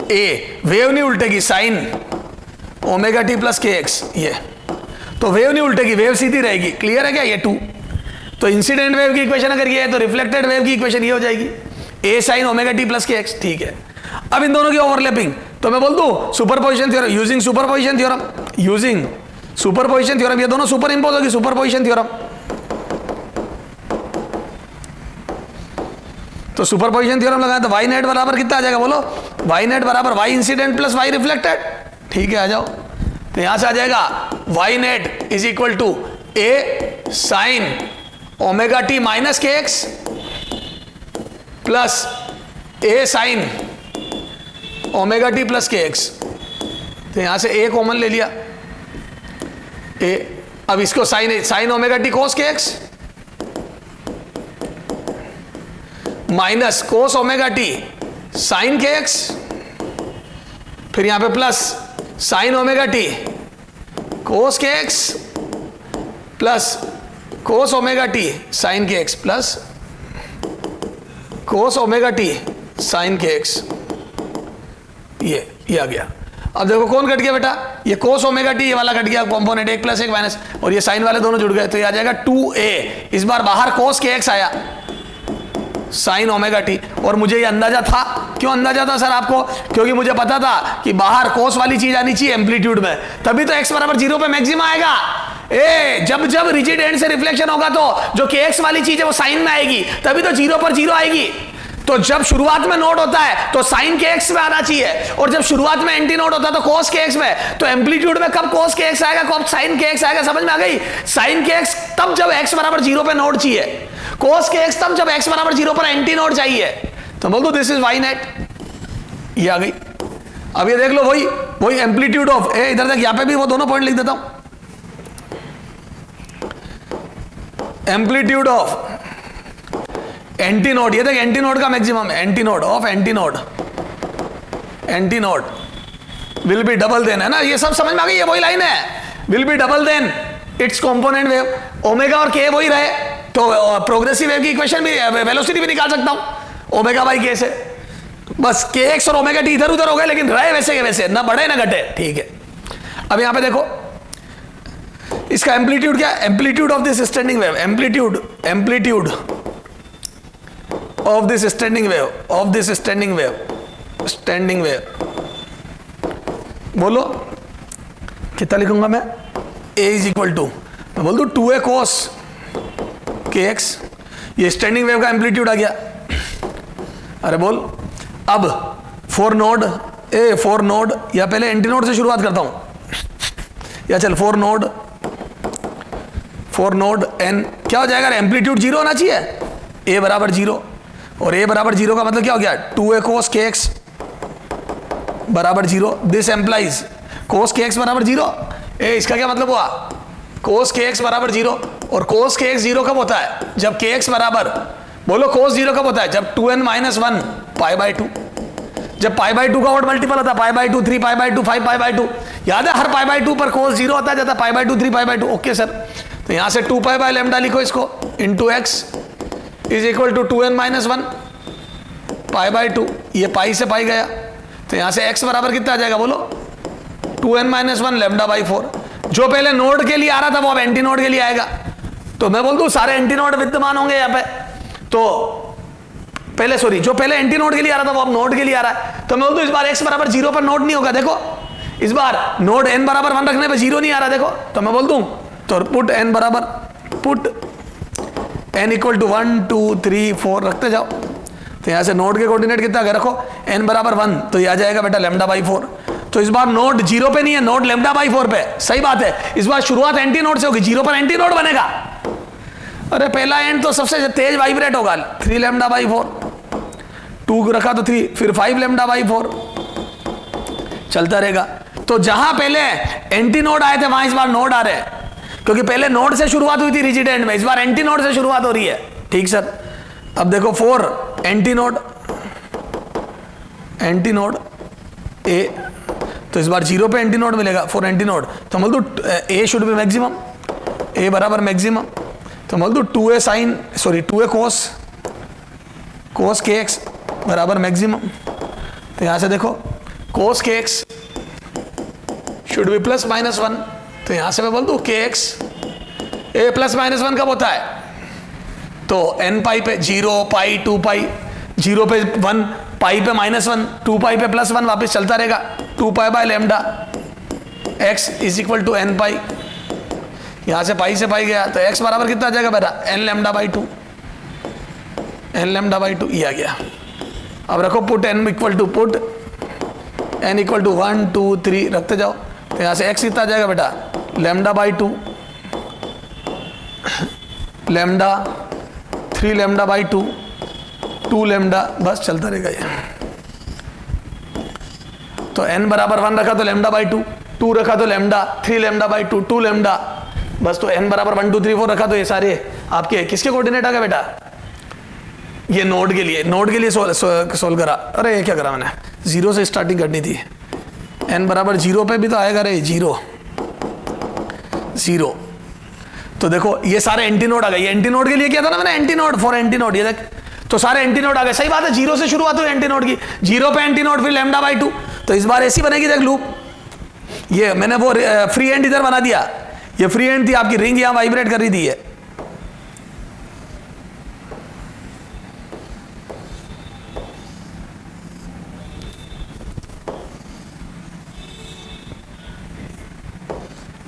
a, wave नहीं उल्टेगी, sine omega T plus के x. ये तो wave नहीं उल्टेगी, वेव सीधी रहेगी। क्लियर है क्या, ये 2। तो इंसिडेंट वेव की इक्वेशन अगर ये है तो रिफ्लेक्टेड वेव की इक्वेशन ये हो जाएगी, a sine omega T plus के एक्स। ठीक है, अब इन दोनों की ओवरलैपिंग, तो मैं बोल दूं superposition theorem, using superposition theorem, using superposition theorem, ये दोनों सुपर इंपोज होगी, सुपरपोजिशन थ्योरम। तो सुपरपोजिशन थ्योरम लगाए तो वाई नेट बराबर कितना आ जाएगा, बोलो, वाई नेट बराबर y incident plus y reflected. ठीक है, आ जाओ, तो यहां से आ जाएगा y net is equal to a sine omega T minus के x plus a sine omega T plus के एक्स। तो यहां से ए कॉमन ले लिया, ए, अब इसको साइन ओमेगा टी कोस के x minus cos omega T sine के एक्स, फिर यहां पे plus sine omega T cos के x plus cos omega T sine के x plus cos omega T sine के एक्स। ये आ गया। अब देखो कौन कट गया बेटा, ये कोस ओमेगा टी, ये वाला कट गया कॉम्पोनेंट, एक प्लस एक माइनस, और ये साइन वाले दोनों जुड़ गए, तो ये आ जाएगा 2a। इस बार बाहर कोस के एक्स आया, साइन ओमेगा टी, और मुझे ये अंदाजा था। क्यों अंदाजा था सर आपको, क्योंकि मुझे पता था कि बाहर कोस वाली चीज आनी चाहिए एम्पलीट्यूड में, तभी तो x बराबर 0 पे मैक्सिमा आएगा। जब जब रिजिड एंड से रिफ्लेक्शन होगा तो जो केएक्स वाली चीज है वो साइन में आएगी, तभी तो जीरो पर जीरो आएगी। तो जब शुरुआत में नोड होता है तो साइन के एक्स में आना चाहिए, और जब शुरुआत में एंटी नोड होता है तो कोस के एक्स में। तो एम्पलीट्यूड में कब कोस के एक्स आएगा, कब साइन के एक्स आएगा, समझ में आ गई? साइन के एक्स तब जब एक्स बराबर जीरो पे नोड चाहिए, कोस के एक्स तब जब एक्स बराबर जीरो पर एंटी नोड चाहिए। तो बोल दो दिस इज वाई नेट, ये आ गई। अब ये देख लो वही एम्पलीट्यूड ऑफ, इधर तक यहां पे भी वो दोनों पॉइंट लिख देता हूं। एम्पलीट्यूड ऑफ एंटी नोड, ये देख एंटी नोड का मैक्सिमम है, antinode of antinode will be double then, है ना? ये सब समझ में आ गई, ये वही लाइन है, will be double then its component wave. Omega और के वही रहे तो प्रोग्रेसिव वेव की इक्वेशन भी, वेलोसिटी भी निकाल सकता हूं ओमेगा बाई के से। बस के एक्स और ओमेगा टी इधर उधर हो गए, लेकिन रहे वैसे के वैसे, ना बढ़े ना घटे, ठीक है। अब यहां पे देखो इसका एम्पलीट्यूड क्या, amplitude of this standing wave, amplitude of this standing wave, बोलो कितना लिखूंगा मैं, a इज इक्वल टू, मैं बोल दूं 2a cos kx, ये स्टैंडिंग वेव का एम्पलीट्यूड आ गया। अरे बोल, अब फोर नोड या पहले एंटी नोड से शुरुआत करता हूं, या चल फोर नोड n क्या हो जाएगा, एम्पलीट्यूड जीरो होना चाहिए, a बराबर जीरो, और a बराबर जीरो का मतलब क्या हो गया, 2a cos kx बराबर zero. This implies cos kx बराबर जीरो, इसका क्या मतलब हुआ, cos kx बराबर जीरो। और cos kx जीरो कब होता है, जब kx बराबर, बोलो cos जीरो कब होता है, जब 2n माइनस 1 पाई बाई 2, जब पाई बाई 2 का ऑड मल्टीपल होता है, pi by 2, 3 pi by 2, 5 pi by 2, याद है? हर पाई बाई 2 पर cos जीरो होता है, जाता है pi by 2, 3 pi by 2। Okay sir, तो यहां से 2 पाई बाई लैम्डा लिखो इसको, into x is equal to 2n minus 1 pi by 2, ये पाई से पाई गया, तो यहां से x बराबर कितना आ जाएगा, बोलो 2n माइनस 1 लैम्डा बाई 4। जो पहले नोड के लिए आ रहा था वो अब एंटी नोड के लिए आएगा, तो मैं बोल दूं सारे एंटी नोड विद्यमान होंगे यहाँ पे। तो पहले जो पहले एंटी नोड के लिए आ रहा था वो अब नोड के लिए आ रहा है, तो मैं बोल दूं इस बार x बराबर जीरो पर नोड नहीं होगा। देखो इस बार नोड n बराबर 1 रखने पर जीरो नहीं आ रहा, देखो, तो मैं बोल दूं तो पुट n इक्वल टू 1 2 3 4 रखते जाओ। तो यहां से नोड के कोऑर्डिनेट कितना अगर रखो, n बराबर 1, तो ये आ जाएगा बेटा लैम्डा बाई 4। तो इस बार नोड जीरो पे नहीं है, नोड लैम्डा बाई 4 पे, सही बात है। इस बार शुरुआत एंटी नोड से होगी, जीरो पर एंटी नोड बनेगा। अरे पहला एंड तो सबसे तेज वाइब्रेट होगा, 3 लैम्डा बाई 4, 2 रखा तो 3, फिर 5 लैम्डा बाई 4, चलता रहेगा। तो जहां पहले एंटी नोड आए थे वहां इस बार नोड आ रहे हैं, क्योंकि पहले नोड से शुरुआत हुई थी रिजिड एंड में, इस बार एंटी नोड से शुरुआत हो रही है। ठीक सर, अब देखो 4 एंटी नोड ए, तो इस बार जीरो पे एंटी नोड मिलेगा, 4 एंटी नोड, तो बोल दो ए शुड बी मैक्सिमम, ए बराबर मैक्सिमम, तो बोल दो 2a cos kx बराबर मैक्सिमम। तो यहां से देखो cos kx should be plus minus 1, तो यहां से मैं बोल दूं kx ए प्लस माइनस 1 कब होता है, तो n पाई पे 0 पाई 2 पाई, 0 पे 1, पाई पे माइनस 1, 2 पाई पे प्लस 1, वापस चलता रहेगा, 2 pi by lambda x is equal to n pi, यहां से पाई से पाई गया, तो x बराबर कितना आ जाएगा बेटा, n लैम्डा बाई 2, ये आ गया। अब रखो put n equal to n equal to 1 2 3 रखते जाओ, तो यहां से x कितना आ जाएगा बेटा, lambda by 2, lambda 3 lambda by 2, 2 lambda, बस चलता रहेगा ये। तो n बराबर 1 रखा तो लैम्डा बाई 2, 2 रखा तो लैम्डा, 3 लैम्डा बाई 2, 2 लैम्डा, बस। तो n बराबर 1 2 3 4 रखा तो ये सारे आपके किसके कोऑर्डिनेट आ गए बेटा, ये नोड के लिए सोल्व करा। अरे ये क्या करा मैंने, जीरो से स्टार्टिंग करनी थी, n बराबर जीरो पे भी तो आएगा रे, जीरो। तो देखो ये सारे एंटी नोड आ गए, ये एंटी नोड के लिए किया था ना मैंने, anti node for anti node, ये देख, तो सारे एंटी नोड आ गए। सही बात है, जीरो से शुरुआत हुई एंटी नोड की, जीरो पे एंटी नोड, फिर लैम्डा बाई 2, तो इस बार ऐसी बनेगी देख लूप। ये मैंने वो फ्री एंड इधर बना दिया, ये फ्री एंड थी आपकी, रिंग यहां वाइब्रेट कर रही थी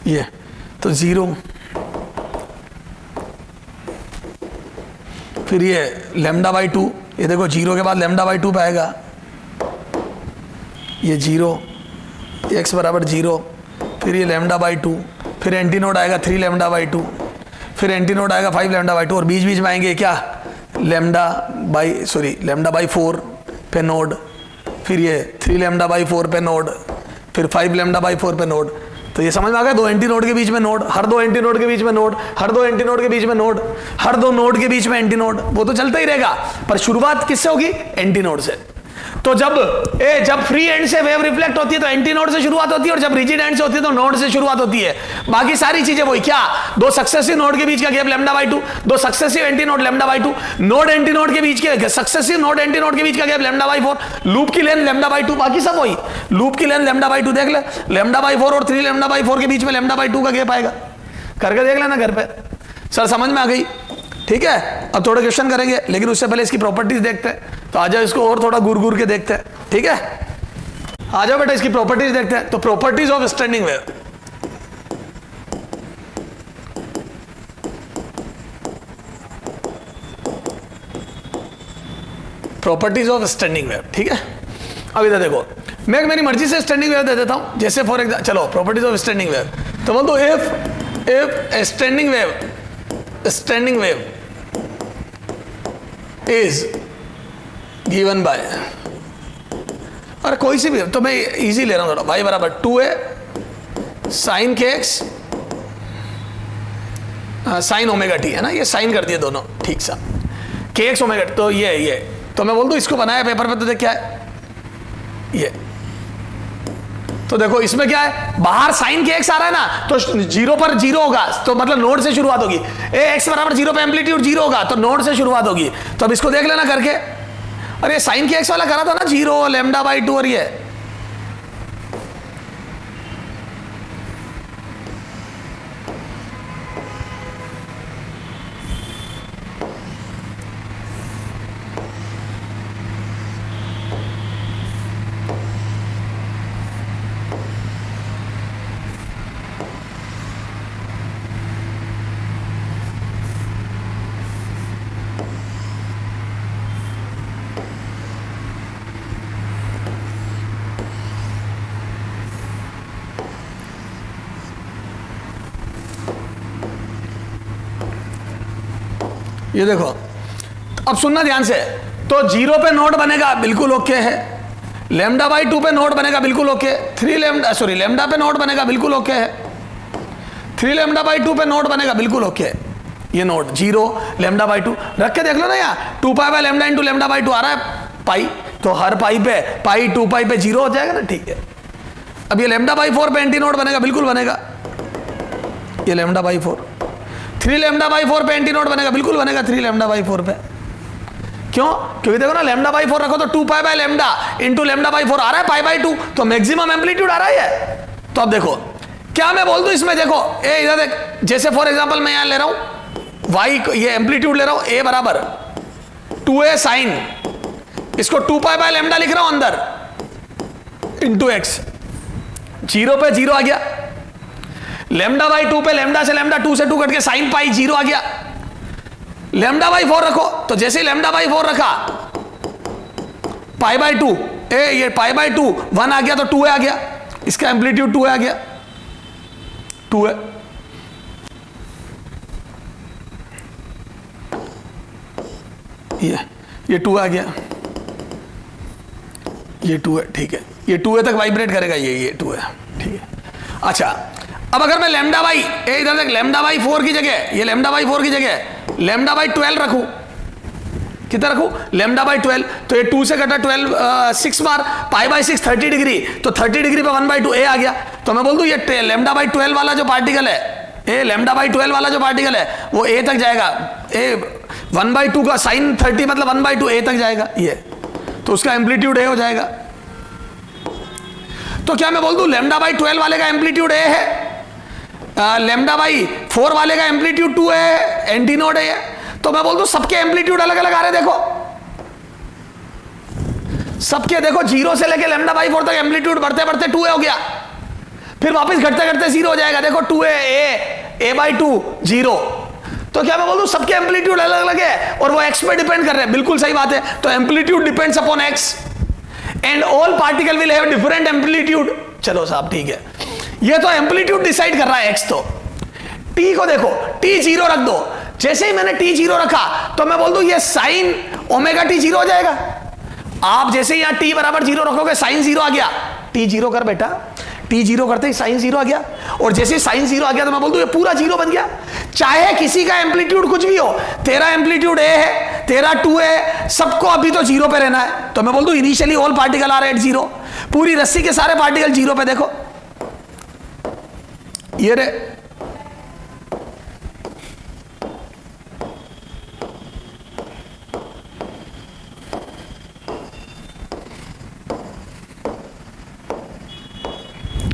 ये तो 0 फिर ये लेमडा बाई 2, ये देखो जीरो के बाद लेमडा बाई 2 पे आएगा, ये जीरो, x बराबर जीरो, फिर ये लेमडा बाई 2, फिर एंटी नोड आएगा 3 लेमडा बाई 2, फिर एंटी नोड आएगा 5 लेमडा बाई 2, और बीच बीच में आएंगे क्या, लेमडा बाई 4 पे नोड, फिर ये 3 लेमडा बाई 4 पे नोड, फिर 5 लेमडा बाई 4 पे नोड। तो ये समझ में आ गया, दो एंटी नोड के बीच में नोड, हर दो एंटी नोड के बीच में नोड, हर दो एंटी नोड के बीच में नोड, हर दो नोड के बीच में एंटी नोड, वो तो चलता ही रहेगा, पर शुरुआत किससे होगी, एंटी नोड से। तो जब फ्री एंड से वेव रिफ्लेक्ट होती है तो एंटी नोड से शुरुआत होती है, और जब रिजिड एंड से होती है तो नोड से शुरुआत होती है। बाकी सारी चीजें वही, क्या, दो सक्सेसिव नोड के बीच का गैप लेमडा बाई 2, दो successive anti node lambda by 2, node anti node के बीच के सक्सेसिव नोड एंटी नोड के बीच का गैप लेमडा बाई 4, लूप की लेंथ लेमडा बाई 2, बाकी सब वही, लूप की लेंथ लेमडा बाई 2 देख ले, लेमडा बाई 4 और 3 लेमडा बाई 4 के बीच में लेमडा बाई 2 का गैप आएगा, करके देख लेना घर पे। सर समझ में आ गई, ठीक है। अब थोड़े क्वेश्चन करेंगे, लेकिन उससे पहले इसकी प्रॉपर्टीज देखते हैं। तो आ जाओ, इसको और थोड़ा घूर के देखते हैं, ठीक है। आ जाओ बेटा, इसकी प्रॉपर्टीज देखते हैं। तो properties of standing wave, properties of standing wave, ठीक है। अब इधर देखो, मैं मेरी मर्जी से स्टैंडिंग वेव दे देता हूं, जैसे फॉर एग्जाम्पल, चलो प्रॉपर्टीज ऑफ स्टैंडिंग वेव, तो बोल दो if standing wave is given bye, और कोई सी भी, तो मैं इजी ले रहा हूं थोड़ा, y बराबर 2a साइन के एक्स साइन ओमेगा टी, है ना, ये साइन कर दिए दोनों, ठीक सा, के एक्स ओमेगा टी। तो ये तो मैं बोल दूं, इसको बनाया पेपर पे, तो देख क्या है ये, तो देखो इसमें क्या है, बाहर साइन के एक्स आ रहा है ना, तो जीरो पर जीरो होगा, तो मतलब नोड से शुरुआत होगी, एक्स बराबर जीरो पे एम्पलीट्यूड जीरो होगा, तो नोड से शुरुआत होगी। तो अब इसको देख लेना करके, अरे साइन के एक्स वाला करा था ना, जीरो लेमडा बाई 2, और ये ये देखो, अब सुनना ध्यान से, तो जीरो पे नोड बनेगा, बिल्कुल ओके है, लेमडा बाई 2 पे नोड बनेगा, बिल्कुल ओके, लेमडा पे नोड बनेगा, बिल्कुल ओके है, 3 लेमडा बाई 2 पे नोड बनेगा, बिल्कुल ओके है, ये नोड जीरो लेमडा बाई 2 रख के देख लो ना, यार 2 pi by lambda into lambda by 2 आ रहा है पाई, तो हर पाई पे पाई 2 पाई पे जीरो हो जाएगा ना, ठीक है। अब ये लेमडा बाई 4 पे एंटी नोड बनेगा, बिल्कुल बनेगा, ये लेमडा बाई 4, 3 लेमडा बाई 4 पे एंटी नोड बनेगा, बिल्कुल बनेगा 3 लेमडा बाई 4 पे, क्यों, क्योंकि देखो ना, लेमडा बाई 4 रखो तो 2 pi by lambda into lambda by 4 आ रहा है पाई बाई 2, तो मैक्सिमम एम्पलीट्यूड आ रहा है। तो अब देखो क्या मैं बोल दूं इसमें, देखो ए इधर देख, जैसे फॉर एग्जांपल मैं यहां ले रहा हूं वाई, ये एम्पलीट्यूड ले रहा हूं, ए बराबर 2a साइन, इसको 2 पाई बाई लेमडा लिख रहा हूं अंदर इंटू एक्स, जीरो पे जीरो आ गया, लेमडा बाई 2 पे लेमडा से लेमडा 2 से 2 कट के साइन पाई जीरो आ गया, लेमडा बाई 4 रखो, तो जैसे ही लेमडा बाई 4 रखा, पाई बाई 2 ये पाई बाई 2 1 आ गया, तो 2a आ गया, इसका एम्पलीट्यूड 2a आ गया, 2a, ये 2 आ गया, ये 2 है, ठीक है, ये 2a तक वाइब्रेट करेगा, ये 2 है, ठीक है। अच्छा, अब अगर मैं लेमडा बाई, इधर देख, लेमडा बाई 4 की जगह, ये लेमडा बाई 4 की जगह लेमडा बाई 12 रखूं, कितना रखूं, लेमडा बाई 12, तो ये 2 से कटा 12 6 बार, पाई बाई 6 30 डिग्री, तो 30 डिग्री पे 1/2 a आ गया, तो मैं बोल दूं ये लेमडा बाई 12 वाला जो पार्टिकल है, ए लेमडा बाई 12 वाला जो पार्टिकल है वो a तक जाएगा, ए 1/2 का साइन 30 मतलब 1/2 a तक जाएगा, ये तो उसका एम्पलीट्यूड a हो जाएगा। तो क्या मैं बोल दूं लेमडा बाई 12 वाले का एम्पलीट्यूड a है, लेमडा बाई 4 वाले का एम्पलीट्यूड 2 है, एंटी नोड है, तो मैं बोल दूं सबके एम्पलीट्यूड अलग अलग आ रहे हैं, देखो सबके, देखो जीरो से लेके लेमडा बाई 4 तक एम्पलीट्यूड बढ़ते बढ़ते 2a हो गया, फिर वापस घटते घटते 0 हो जाएगा, देखो 2a a बाई 2 0, तो क्या मैं बोल दूं सबके एम्पलीट्यूड अलग अलग है और वो एक्स पे डिपेंड कर रहे हैं, बिल्कुल सही बात है। तो amplitude depends upon x and all particle will have different amplitude. चलो साहब ठीक है, ये तो एम्पलीट्यूड डिसाइड कर रहा है एक्स। तो टी को देखो, टी जीरो रख दो। जैसे ही मैंने टी जीरो रखा तो मैं बोल दूं ये साइन ओमेगा टी जीरो हो जाएगा। आप जैसे ही यहां टी बराबर जीरो रखोगे साइन जीरो आ गया, टी जीरो कर बेटा, टी जीरो करते ही साइन जीरो आ गया, और जैसे ही साइन जीरो आ गया तो मैं बोल दूं ये पूरा जीरो बन गया। चाहे किसी का एम्पलीट्यूड कुछ भी हो, तेरा एम्पलीट्यूड ए है, तेरा 2 है, सबको अभी तो जीरो पे रहना है। तो मैं बोल दूं initially all particle are at zero, पूरी रस्सी के सारे पार्टिकल जीरो पे। देखो ये रे,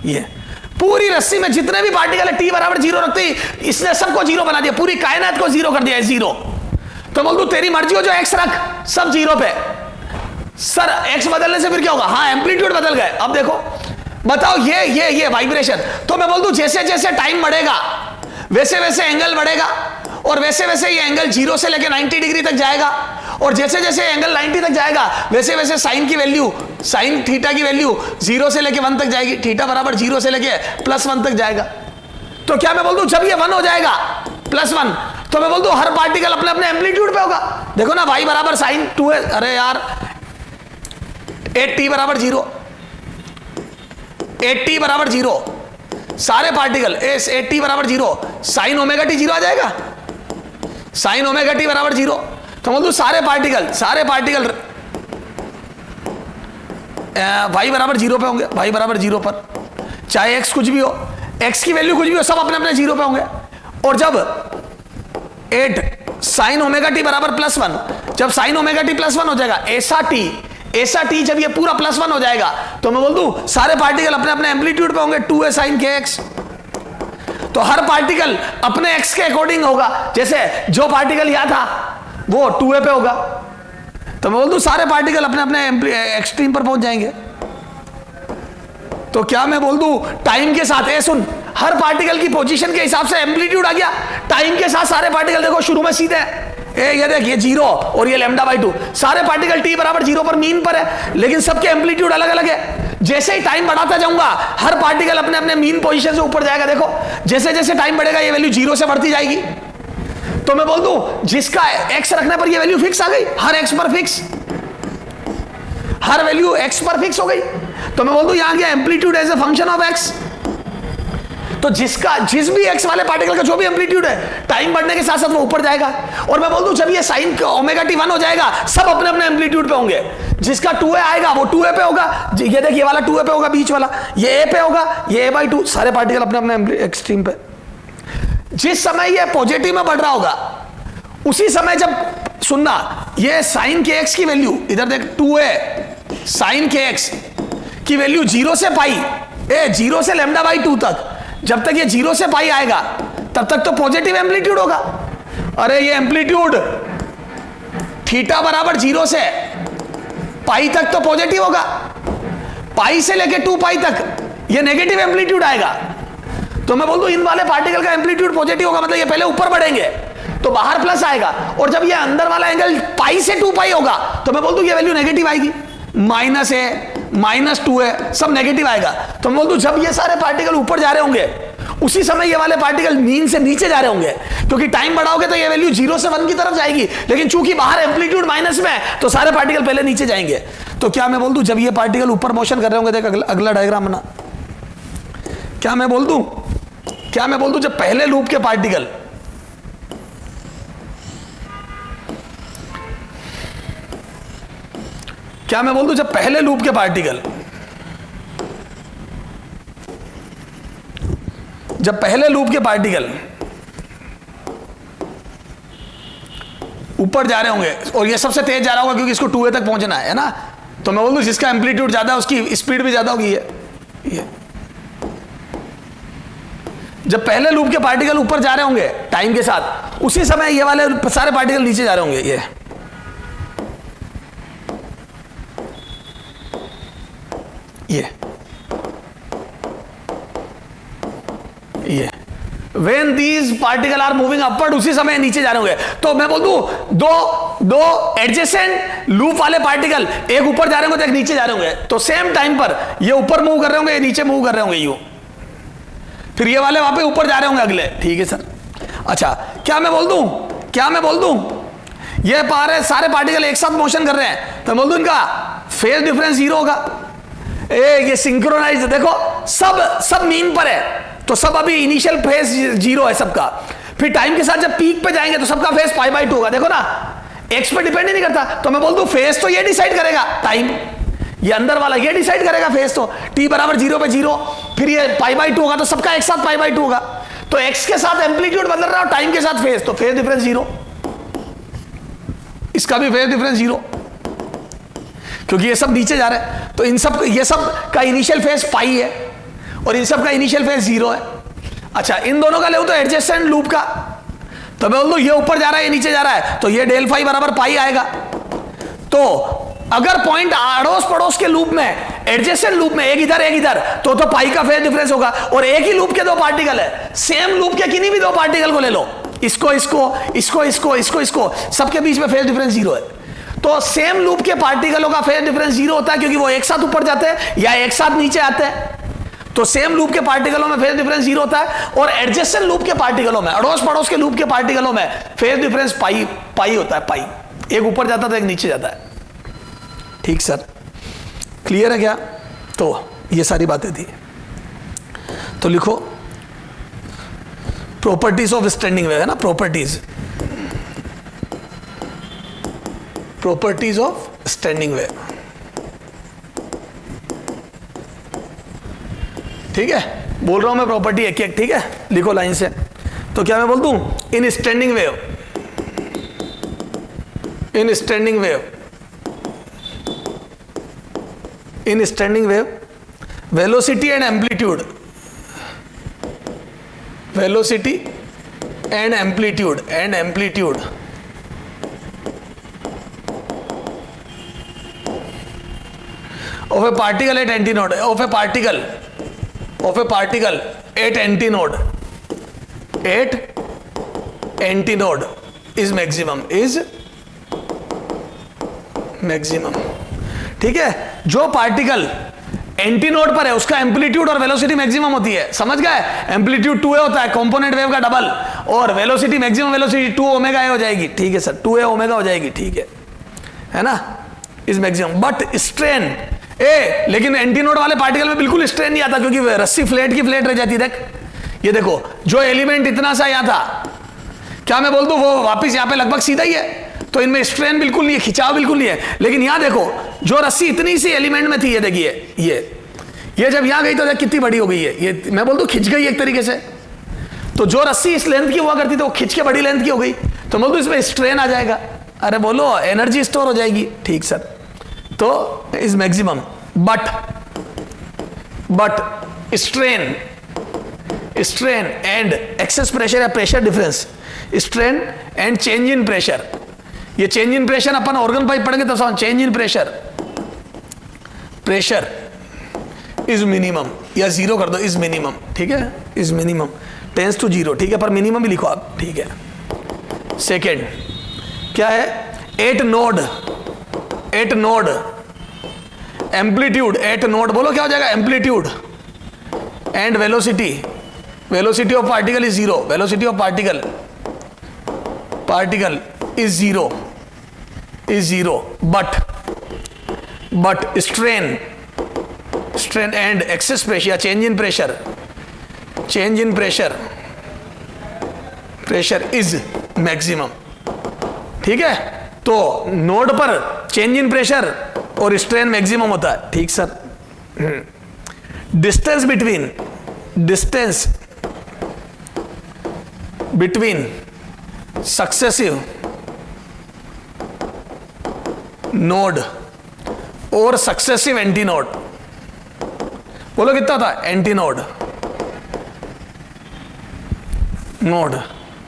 ये पूरी रस्सी में जितने भी पार्टिकल है टी बराबर जीरो रखते ही इसने सबको जीरो बना दिया, पूरी कायनात को जीरो कर दिया है, जीरो। तो बोल दूं तेरी मर्जी हो, जो एक्स रख, सब जीरो पे। सर एक्स बदलने से फिर क्या होगा? हाँ एम्पलीट्यूड बदल गए। अब देखो बताओ ये वाइब्रेशन। तो मैं बोल दूं जैसे जैसे टाइम बढ़ेगा वैसे वैसे एंगल बढ़ेगा, और वैसे वैसे ये एंगल 0 से लेकर 90 डिग्री तक जाएगा, और जैसे जैसे एंगल 90 तक जाएगा वैसे वैसे साइन की वैल्यू, साइन थीटा की वैल्यू 0 से लेकर 1 तक जाएगी, थीटा बराबर 0 से लेकर +1 तक जाएगा। तो क्या मैं बोल दूं जब ये 1 हो जाएगा +1, तो मैं बोल दूं हर पार्टिकल अपने अपने एम्पलीट्यूड पे होगा। देखो ना y बराबर साइन 2 है, अरे यार 8t बराबर 0, 8t बराबर 0, सारे पार्टिकल 8t बराबर 0, साइन ओमेगा टी 0 आ जाएगा, साइन ओमेगा टी बराबर 0। तो बोल दूं सारे पार्टिकल y बराबर 0 पे होंगे, y बराबर 0 पर, चाहे x कुछ भी हो, x की वैल्यू कुछ भी हो, सब अपने अपने 0 पे होंगे। और जब 8 साइन ओमेगा टी बराबर +1, जब साइन ओमेगा टी +1 हो जाएगा, ऐसा टी जब ये पूरा +1 हो जाएगा, तो मैं बोल दूं सारे पार्टिकल अपने अपने एम्पलीट्यूड पे होंगे, 2a साइन के एक्स। तो हर पार्टिकल अपने एक्स के अकॉर्डिंग होगा, जैसे जो पार्टिकल यहां था वो 2a पे होगा, तो मैं बोल दूं सारे पार्टिकल अपने अपने एक्सट्रीम पर पहुंच जाएंगे। तो क्या मैं बोल दूं टाइम के साथ, सुन, हर पार्टिकल की पोजीशन के हिसाब से एम्पलीट्यूड आ गया। टाइम के साथ सारे पार्टिकल देखो शुरू में सीधे, ये देख, ये 0 और ये λ/2, सारे पार्टिकल t बराबर 0 पर मीन पर है, लेकिन सबके एम्पलीट्यूड अलग अलग है। जैसे ही टाइम बढ़ाता जाऊंगा हर पार्टिकल अपने अपने मीन पोजीशन से ऊपर जाएगा। देखो जैसे जैसे टाइम बढ़ेगा ये वैल्यू 0 से बढ़ती जाएगी। तो मैं बोल दूं जिसका x रखने पर ये वैल्यू फिक्स आ गई, हर x पर फिक्स, हर वैल्यू x पर फिक्स हो गई। तो मैं बोल दूं यहां गया amplitude as a function of x। तो जिस भी x वाले पार्टिकल का जो भी एम्पलीट्यूड है टाइम बढ़ने के साथ साथ वो ऊपर जाएगा। और मैं बोल दूं जब ये साइन ओमेगा टी 1 हो जाएगा सब अपने अपने एम्पलीट्यूड पे होंगे। जिसका 2a आएगा वो 2a पे होगा, ये देखिए वाला 2a पे होगा, बीच वाला ये a पे होगा, ये a/2, सारे पार्टिकल अपने अपने एक्सट्रीम पे। जिस समय ये पॉजिटिव में बढ़ रहा होगा उसी समय जब, सुनना, ये साइन के एक्स की वैल्यू इधर देख, 2a साइन के एक्स की वैल्यू 0 से पाई, 0 से λ/2 तक, जब तक ये 0 से पाई आएगा तब तक तो पॉजिटिव एम्पलीट्यूड होगा। अरे ये एम्पलीट्यूड थीटा बराबर 0 से पाई तक तो पॉजिटिव होगा, पाई से लेके 2 पाई तक ये नेगेटिव एम्पलीट्यूड आएगा। तो मैं बोल दूं इन वाले पार्टिकल का एम्पलीट्यूड पॉजिटिव होगा, मतलब ये पहले ऊपर बढ़ेंगे तो बाहर प्लस आएगा, और जब ये अंदर वाला एंगल पाई से 2 पाई होगा तो मैं बोल दूं ये वैल्यू नेगेटिव आएगी, -a -2a सब नेगेटिव आएगा। तो मैं बोल दूं जब ये सारे पार्टिकल ऊपर जा रहे होंगे उसी समय ये वाले पार्टिकल मीन से नीचे जा रहे होंगे, क्योंकि टाइम बढ़ाओगे तो ये वैल्यू 0 से 1 की तरफ जाएगी, लेकिन चूंकि बाहर एम्पलीट्यूड माइनस में है तो सारे पार्टिकल पहले नीचे जाएंगे। तो क्या मैं बोल दूं जब ये पार्टिकल ऊपर मोशन कर रहे होंगे, देख अगला डायग्राम बना, क्या मैं बोल दूं जब पहले लूप के पार्टिकल जब पहले लूप के पार्टिकल ऊपर जा रहे होंगे और ये सबसे तेज जा रहा होगा क्योंकि इसको 2a तक पहुंचना है ना, तो मैं बोल दूं जिसका एम्पलीट्यूड ज्यादा है उसकी स्पीड भी ज्यादा होगी। ये जब पहले लूप के पार्टिकल ऊपर जा रहे होंगे टाइम के साथ, उसी समय ये वाले सारे पार्टिकल नीचे जा रहे होंगे। ये when these particle are moving upward, उसी समय नीचे जा रहे होंगे। तो मैं बोल दूं दो एडजेसेंट लूप वाले पार्टिकल, एक ऊपर जा रहे होंगे तो एक नीचे जा रहे होंगे, तो सेम टाइम पर ये ऊपर मूव कर रहे होंगे, ये नीचे मूव कर रहे होंगे यूं, फिर ये वाले वहां पे ऊपर जा रहे होंगे अगले। ठीक है सर। अच्छा, क्या मैं बोल दूं ये सारे पार्टिकल एक साथ मोशन कर रहे हैं, तो मैं बोल दूं इनका फेज डिफरेंस जीरो होगा। ये सिंक्रोनाइज, देखो सब मीन पर है, तो सब अभी इनिशियल फेज जीरो है सबका, फिर टाइम के साथ जब पीक पे जाएंगे तो सबका फेज π/2 होगा। देखो ना, एक्स पे डिपेंड ही नहीं करता, तो मैं बोल दूं फेज तो ये डिसाइड करेगा, टाइम ये अंदर वाला ये डिसाइड करेगा फेज, तो t बराबर 0 पे 0, फिर ये π/2 होगा, तो सबका एक साथ π/2 होगा। तो x के साथ एम्पलीट्यूड बदल रहा है, टाइम के साथ फेज, तो फेज डिफरेंस 0, इसका भी फेज डिफरेंस 0, क्योंकि ये सब नीचे जा रहे हैं। तो इन सब, ये सब का इनिशियल फेज पाई है और इन सब का इनिशियल फेज 0 है। अच्छा, इन दोनों का ले तो एडजेसेंट लूप का, तो मैं बोल दूं ये ऊपर जा रहा है ये नीचे जा रहा है, तो ये डेल फाई बराबर पाई आएगा। तो अगर पॉइंट अड़ोस पड़ोस के लूप में, एडजेसेंट लूप में, एक इधर तो पाई का फेज डिफरेंस होगा। और एक ही लूप के दो पार्टिकल है, सेम लूप के किन्हीं भी दो पार्टिकल को ले लो, इसको, सबके बीच में फेज डिफरेंस 0 है। तो सेम लूप के पार्टिकलों का फेज डिफरेंस 0 होता है, क्योंकि वो एक साथ ऊपर जाते हैं या एक साथ नीचे आते हैं। तो सेम लूप के पार्टिकलों में फेज डिफरेंस 0 होता है, और एडजेसेंट लूप के पार्टिकलों में, अड़ोस पड़ोस के लूप के पार्टिकलों में फेज डिफरेंस पाई होता है, पाई, एक ऊपर जाता है तो एक नीचे जाता है। ठीक सर, क्लियर है क्या? तो ये सारी बातें थी। तो लिखो प्रॉपर्टीज ऑफ स्टैंडिंग वेव, है ना, प्रॉपर्टीज ऑफ स्टैंडिंग वेव। ठीक है, बोल रहा हूं मैं प्रॉपर्टी एक एक, ठीक है, लिखो लाइन से। तो क्या मैं बोल दूं, इन standing wave velocity and amplitude of a particle at antinode at antinode is maximum, ठीक है। जो पार्टिकल एंटीनोड पर है उसका एम्पलीट्यूड और वेलोसिटी मैक्सिमम होती है, समझ गए? एम्पलीट्यूड 2a होता है, कंपोनेंट वेव का डबल, और velocity maximum velocity 2 omega A हो जाएगी। ठीक है सर, 2a ओमेगा हो जाएगी, ठीक है ना, इज मैक्सिमम। बट स्ट्रेन ए, लेकिन एंटीनोड वाले पार्टिकल में बिल्कुल स्ट्रेन नहीं आता, क्योंकि रस्सी फ्लैट की फ्लैट रह जाती है। देख, ये देखो, जो एलिमेंट इतना सा यहां था, क्या मैं बोल दूं वो वापिस यहां पे लगभग सीधा ही है, तो इनमें स्ट्रेन बिल्कुल नहीं है, खिंचाव बिल्कुल नहीं है। लेकिन यहां देखो, जो रस्सी इतनी सी एलिमेंट में थी, ये देखिए, ये जब यहां गई तो देख कितनी बड़ी हो गई है, ये मैं बोल दूं खिंच गई एक तरीके से। तो जो रस्सी इस लेंथ की हुआ करती थी वो खिंच के बड़ी लेंथ की हो गई, तो बोल दूं इसमें स्ट्रेन आ जाएगा। अरे बोलो, एनर्जी स्टोर हो जाएगी। ठीक सर, तो is maximum, but strain and excess pressure या pressure difference, strain and change in pressure, ये चेंज इन प्रेशर अपन ऑर्गन पाइप पढ़ेंगे तो समझ, change in pressure is minimum, या 0 कर दो, इज मिनिमम, ठीक है, इज मिनिमम टेंस टू 0, ठीक है, पर मिनिमम भी लिखो आप, ठीक है। सेकेंड क्या है, eight node amplitude eight node, बोलो क्या हो जाएगा, amplitude and velocity of particle is 0, velocity of particle is 0, but strain and excess pressure, change in pressure is maximum, ठीक है। तो नोड पर चेंज इन प्रेशर और स्ट्रेन मैक्सिमम होता है, ठीक sir. Distance between successive node और successive antinode, बोलो कितना होता है, एंटीनोड नोड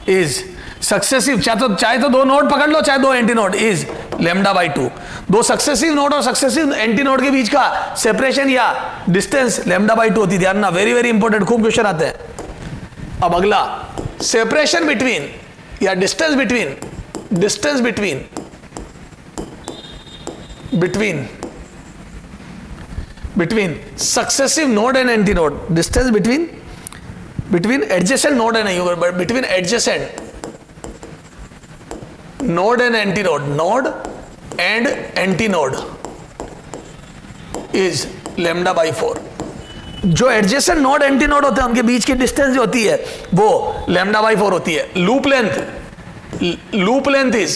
इज सक्सेसिव, चाहे तो 2 नोड पकड़ लो, चाहे 2 एंटीनोड, इज λ/2। 2 सक्सेसिव नोड और सक्सेसिव एंटीनोड के बीच का सेपरेशन या डिस्टेंस λ/2 होती है। ध्यान ना, वेरी वेरी इंपॉर्टेंट, खूब क्वेश्चन आते हैं। अब अगला, सेपरेशन बिटवीन या distance between successive node and anti node, distance between adjacent node and between adjacent node and anti node is lambda by 4। जो एडजेसेंट नोड एंटी नोड होते हैं उनके बीच की डिस्टेंस जो होती है वो लैम्डा बाई 4 होती है। Loop length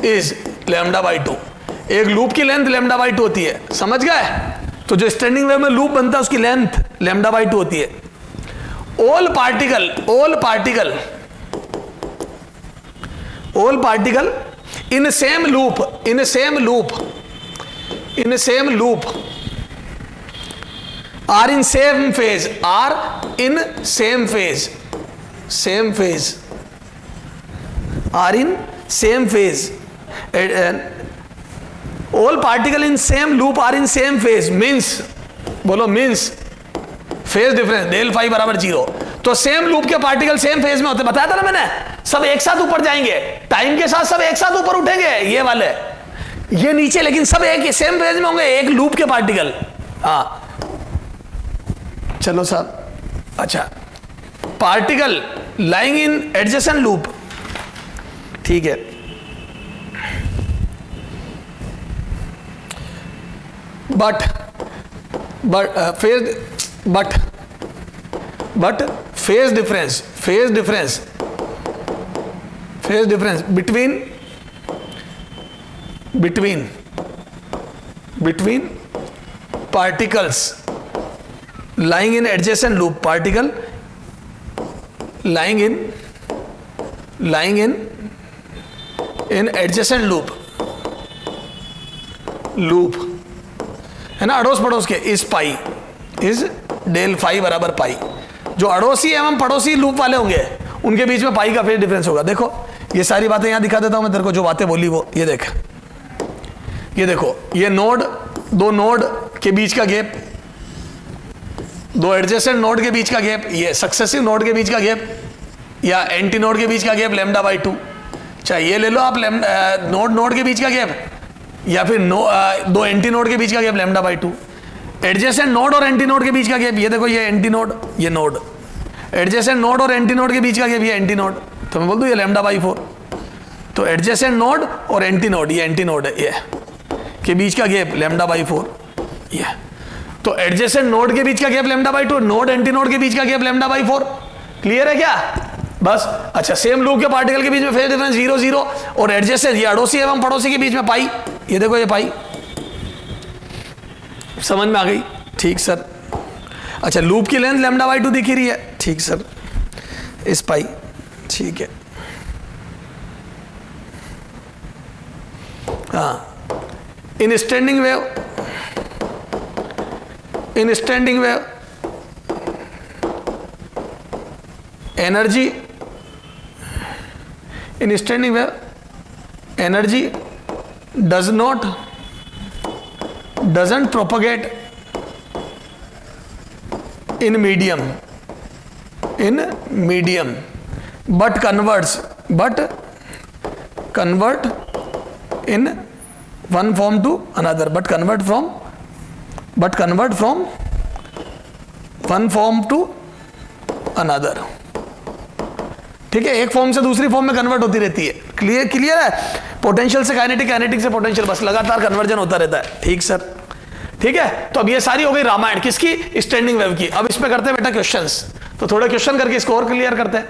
is lambda by 2। एक लूप की लेंथ लैम्डा बाई 2 होती है, समझ गए? तो जो स्टैंडिंग वेव में लूप बनता है उसकी लेंथ लैम्डा बाई 2 होती है। all particle in the same loop are in same phase all particle in same loop are in same phase means phase difference del phi बराबर 0। तो सेम लूप के particle same phase में होते, बताया था ना मैंने, सब एक साथ ऊपर जाएंगे, टाइम के साथ सब एक साथ ऊपर उठेंगे, ये वाले ये नीचे, लेकिन सब एक सेम फेज में होंगे, एक लूप के पार्टिकल। हाँ चलो साहब, अच्छा, particle lying in adjacent loop, ठीक है, but phase difference between particles lying in adjacent loop, particle lying in adjacent loop है ना, अड़ोस पड़ोस के, इस पाई इज डेल फाई बराबर पाई। जो अड़ोसी एवं पड़ोसी लूप वाले होंगे उनके बीच में पाई का फेज डिफरेंस होगा। देखो ये सारी बातें यहां दिखा देता हूं मैं तेरे को, जो बातें बोली वो ये देख, ये देखो, ये नोड, दो नोड के बीच का गैप, दो एडजेसेंट नोड के बीच का गैप, ये सक्सेसिव नोड के बीच का गैप या एंटी नोड के बीच का गैप लैम्डा बाई 2। चाहे ये ले लो आप नोड के बीच का गैप, या फिर दो एंटी नोड के बीच का gap lambda by 2। Adjacent node और एंटी नोड के बीच का गैप, ये देखो, ये एंटी नोड, ये नोड, एडजेसेंट नोड और एंटी नोड के बीच का गैप, ये एंटी नोड, तो मैं बोल दूं ये लैम्डा बाई 4। तो एडजेसेंट नोड और एंटी नोड, ये एंटी नोड है, ये के बीच का गैप लैम्डा बाई 4, ये। तो एडजेसेंट नोड के बीच का gap lambda by 2, node anti node के बीच का गैप लैम्डा बाई 4। क्लियर है क्या? बस। अच्छा, सेम लूप के पार्टिकल के बीच में फेज डिफरेंस 0 0 और एडजेसेंट, ये अड़ोसी एवं पड़ोसी के बीच में पाई, ये देखो ये पाई, समझ में आ गई? ठीक सर। अच्छा, लूप की लेंथ लैम्डा बाई 2 दिख ही रही है, ठीक सर, इस पाई, ठीक है। हाँ, इन standing wave energy, in standing wave energy doesn't propagate in medium but convert in one form to another, but convert from one form to another। ठीक है, एक फॉर्म से दूसरी फॉर्म में कन्वर्ट होती रहती है। क्लियर है? पोटेंशियल से काइनेटिक, काइनेटिक से पोटेंशियल, बस लगातार कन्वर्जन होता रहता है। ठीक सर, ठीक है। तो अब ये सारी हो गई रामायण किसकी? स्टैंडिंग वेव की। अब इसमें करते हैं बेटा क्वेश्चंस, तो थोड़े क्वेश्चन करके इसको और क्लियर करते हैं।